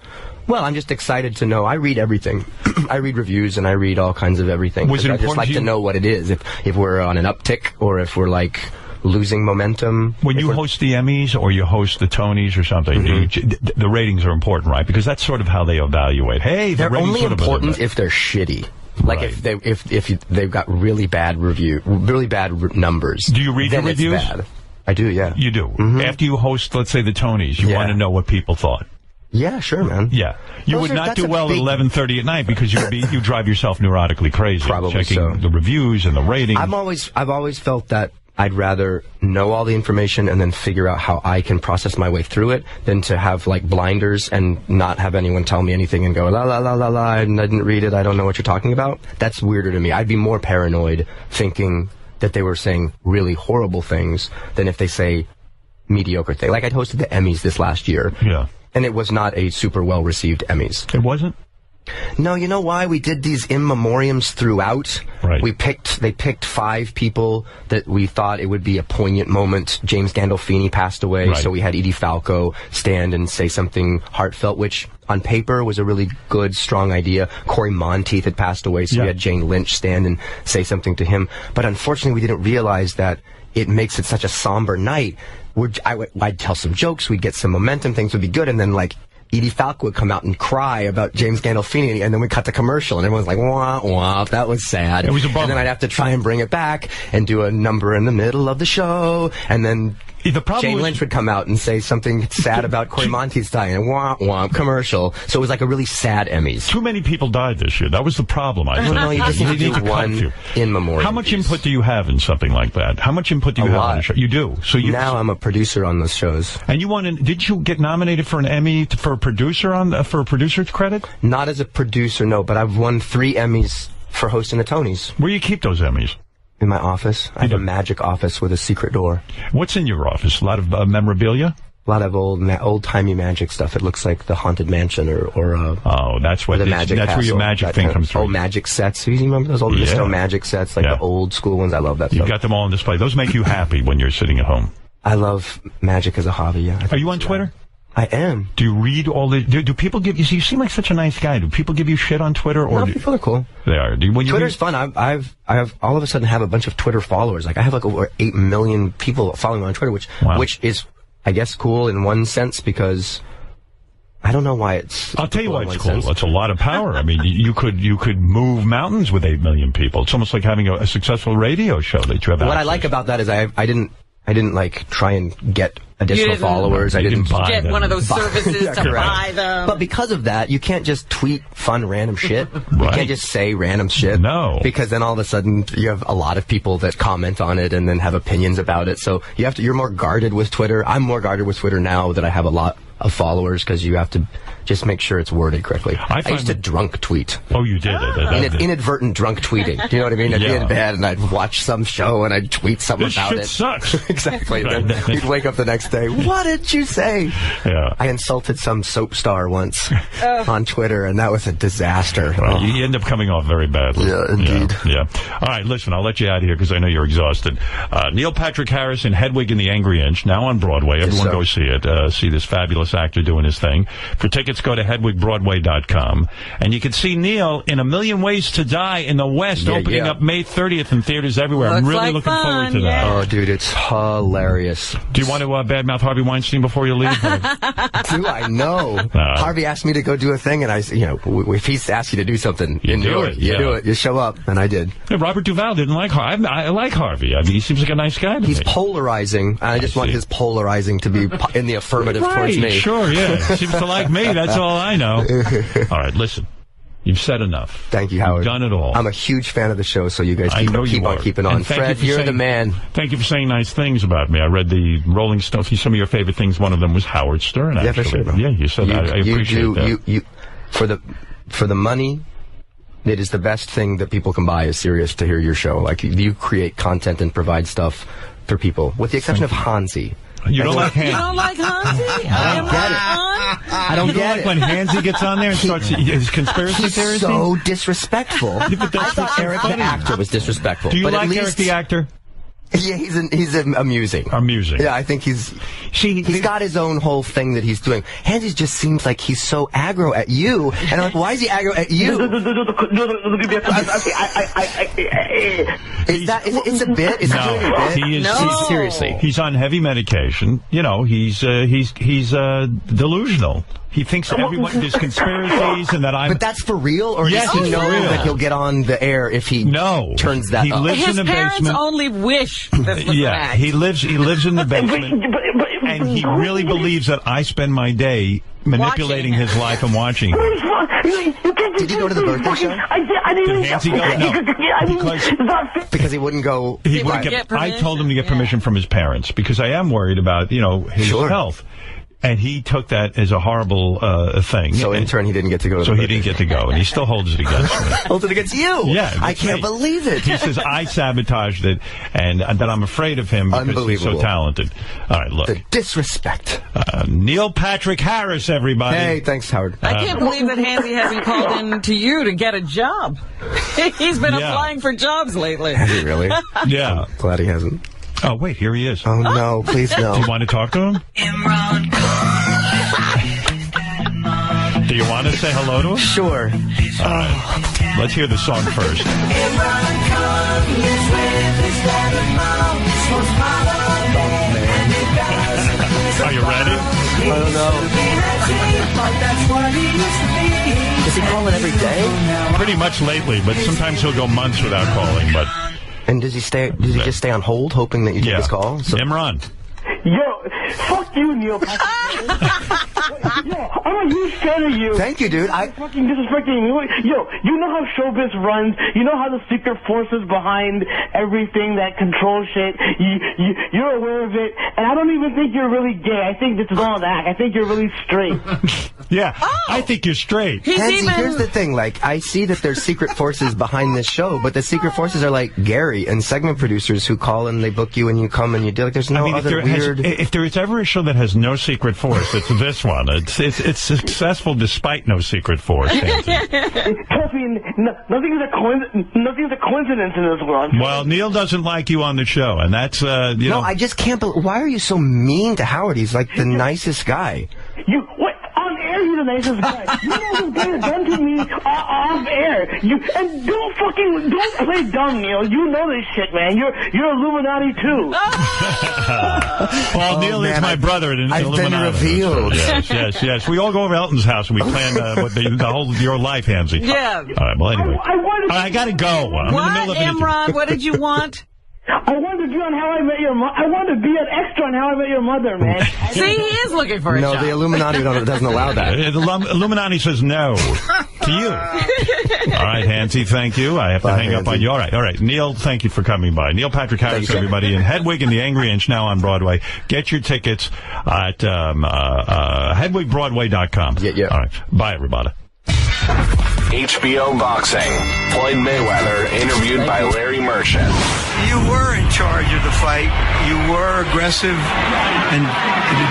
Well, I'm just excited to know. I read everything. I read reviews and I read all kinds of everything. Was it important? I just like to know what it is. If we're on an uptick or if we're like losing momentum. When you host the Emmys or you host the Tonys or something, the ratings are important, right? Because that's sort of how they evaluate. Hey, they're only important if they're shitty. Like if they've got really bad numbers. Do you read the reviews? It's bad. I do, yeah. You do. After you host, let's say, the Tonys, you want to know what people thought. Yeah, sure, man. Yeah. You would not do well at 11:30 at night because you drive yourself neurotically crazy. Probably checking the reviews and the ratings. I've always felt that I'd rather know all the information and then figure out how I can process my way through it than to have like blinders and not have anyone tell me anything and go la la la la la. I didn't read it. I don't know what you're talking about. That's weirder to me. I'd be more paranoid thinking that they were saying really horrible things than if they say mediocre things. Like I hosted the Emmys this last year. Yeah. And it was not a super well-received Emmys. It wasn't? No, you know why? We did these in memoriams throughout. Right. They picked 5 people that we thought it would be a poignant moment. James Gandolfini passed away, so we had Edie Falco stand and say something heartfelt, which on paper was a really good, strong idea. Corey Monteith had passed away, so we had Jane Lynch stand and say something to him. But unfortunately, we didn't realize that it makes it such a somber night. I'd tell some jokes, we'd get some momentum, things would be good, and then like Edie Falco would come out and cry about James Gandolfini, and then we cut the commercial, and everyone's like, wah, wah, that was sad. It was a bummer. And then I'd have to try and bring it back and do a number in the middle of the show, and then Jane Lynch would come out and say something sad about Corey Monteith's dying, and wah, wah, commercial. So it was like a really sad Emmys. Too many people died this year. That was the problem, I think. No, you just need to do one in memoriam. How much input do you have in something like that? How much input do you have on a show? You do. So now I'm a producer on those shows. And did you get nominated for an Emmy for a producer for a producer's credit? Not as a producer, no, but I've won 3 Emmys for hosting the Tonys. Where do you keep those Emmys? In my office. I have a magic office with a secret door. What's in your office? A lot of memorabilia? A lot of old-timey magic stuff. It looks like the Haunted Mansion or that's where your magic thing comes through. Old magic sets. You remember those old Misto magic sets, like the old school ones? I love that stuff. You got them all on display. Those make you happy when you're sitting at home. I love magic as a hobby, yeah. Are you on Twitter? I am. Do you read all the... Do people give you... You seem like such a nice guy. Do people give you shit on Twitter? Or no, people are cool. They are. Twitter's fun. I have all of a sudden have a bunch of Twitter followers. Like I have like over 8 million people following me on Twitter, which is, I guess, cool in one sense because... I don't know why it's... I'll tell you why it's cool. It's a lot of power. I mean, you could move mountains with 8 million people. It's almost like having a successful radio show that you have. What I like about that is I didn't I didn't like try and get additional followers. I didn't buy get them. one of those services to buy them. But because of that, you can't just tweet fun random shit. You can't just say random shit. No. Because then all of a sudden you have a lot of people that comment on it and then have opinions about it. So you're more guarded with Twitter. I'm more guarded with Twitter now that I have a lot of followers because you have to just make sure it's worded correctly. I used to drunk tweet. Oh, you did? Inadvertent drunk tweeting. Do you know what I mean? I'd be in bed and I'd watch some show and I'd tweet something about it. This shit sucks. Exactly. Then you'd wake up the next day. What did you say? Yeah. I insulted some soap star once on Twitter, and that was a disaster. Well, you end up coming off very badly. Yeah, indeed. Yeah. All right, listen, I'll let you out of here because I know you're exhausted. Neil Patrick Harris in Hedwig and the Angry Inch, now on Broadway. Everyone go see it. See this fabulous actor doing his thing. For tickets, go to hedwigbroadway.com. And you can see Neil in A Million Ways to Die in the West, opening up May 30th in theaters everywhere. I'm really looking forward to that. Oh, dude, it's hilarious. Do you want to badmouth Harvey Weinstein before you leave? Do I know? Harvey asked me to go do a thing, and if he's asked you to do something, you do it. You do it. You show up, and I did. Yeah, Robert Duvall didn't like Harvey. I like Harvey. I mean, he seems like a nice guy to me. He's polarizing, and I just want his polarizing to be in the affirmative towards me. Sure, yeah. Seems to like me. That's all I know. All right, listen. You've said enough. Thank you, Howard. You've done it all. I'm a huge fan of the show, so you guys keep on keeping on. Fred, you're the man. Thank you for saying nice things about me. I read the Rolling Stones. Some of your favorite things, one of them was Howard Stern, actually. Yeah, for sure, bro. Yeah, you said that. I appreciate that. For the money, it is the best thing that people can buy is Sirius to hear your show. Like, you create content and provide stuff for people, with the exception of Hanzi. You don't like Hanzi? You don't like Hanzi? I don't get it. I don't get it. When Hanzi gets on there and starts his conspiracy theories? So disrespectful. Yeah, but that's I thought Eric the actor was disrespectful. Do you like Eric the actor? Yeah, he's amusing. Amusing. Yeah, I think he's got his own whole thing that he's doing. Hanzi just seems like he's so aggro at you, and I'm like, why is he aggro at you? It's a bit. It's a bit. He is. No. Seriously. He's on heavy medication. You know, he's delusional. He thinks there's conspiracies and that I'm... But that's for real? Or yes, does he know that he'll get on the air if he turns that up? Lives in the basement. His parents only wish this was fact. He lives in the basement, and he really believes that I spend my day manipulating his life and watching him. Did you go to the birthday show? I didn't. Did Hanzi go? No. Because he wouldn't go... He wouldn't get permission. I told him to get permission from his parents, because I am worried about, his health. And he took that as a horrible thing. So in turn, he didn't get to go. He didn't get to go, and he still holds it against me. Holds it against you? Yeah. I can't believe it. He says I sabotaged it, and that I'm afraid of him because he's so talented. All right, look. The disrespect. Neil Patrick Harris, everybody. Hey, thanks, Howard. I can't believe that Hanzi hasn't called in to you to get a job. He's been applying for jobs lately. Has he really? Yeah. I'm glad he hasn't. Oh, wait, here he is. Oh, no, please no. Do you want to talk to him? Do you want to say hello to him? Sure. Let's hear the song first. Are you ready? I don't know. Does he call it every day? Pretty much lately, but sometimes he'll go months without calling, but... And does he just stay on hold, hoping that you take his call? So Imran. Yo, fuck you, Neil Patrick. Yo, I'm a huge fan of you. Thank you, dude. I fucking disrespecting you. Yo, you know how showbiz runs. You know how the secret forces behind everything that controls shit. You're aware of it, and I don't even think you're really gay. I think this is all that. I think you're really straight. Yeah, I think you're straight. Hanzi, here's the thing. Like, I see that there's secret forces behind this show, but the secret forces are like Gary and segment producers who call and they book you and you come and you do. Like, there's no other weird... If there is ever a show that has no secret force, it's this one. It's successful despite no secret force. Trust me, nothing's a coincidence in this world. Well, Neil doesn't like you on the show, and that's No, I just can't believe... Why are you so mean to Howard? He's like the nicest guy. You're the nicest guy. You know what they've done to me off air. And don't play dumb, Neil. You know this shit, man. You're Illuminati too. Well, Neil is my brother in Illuminati. I've been revealed. Yes. We all go over to Elton's house and we plan the whole your life, Hanzi. Yeah. All right. Well, anyway, I gotta go. I'm in the middle of Imran? What did you want? I wanted to be on How I Met Your Mother. I wanted to be an extra on How I Met Your Mother, man. See, he is looking for a job. No, the Illuminati doesn't allow that. The Illuminati says no to you. All right, Hanzi, thank you. I have to hang up on you. All right. Neil, thank you for coming by. Neil Patrick Harris, everybody, in Hedwig and the Angry Inch, now on Broadway. Get your tickets at HedwigBroadway.com. Yeah. All right. Bye, everybody. HBO Boxing. Floyd Mayweather interviewed by Larry Merchant. You were in charge of the fight. You were aggressive and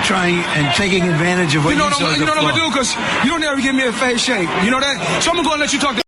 trying and taking advantage of what you saw. You know what I'm going to do? Because you don't ever give me a face shake. You know that? So I'm going to let you talk to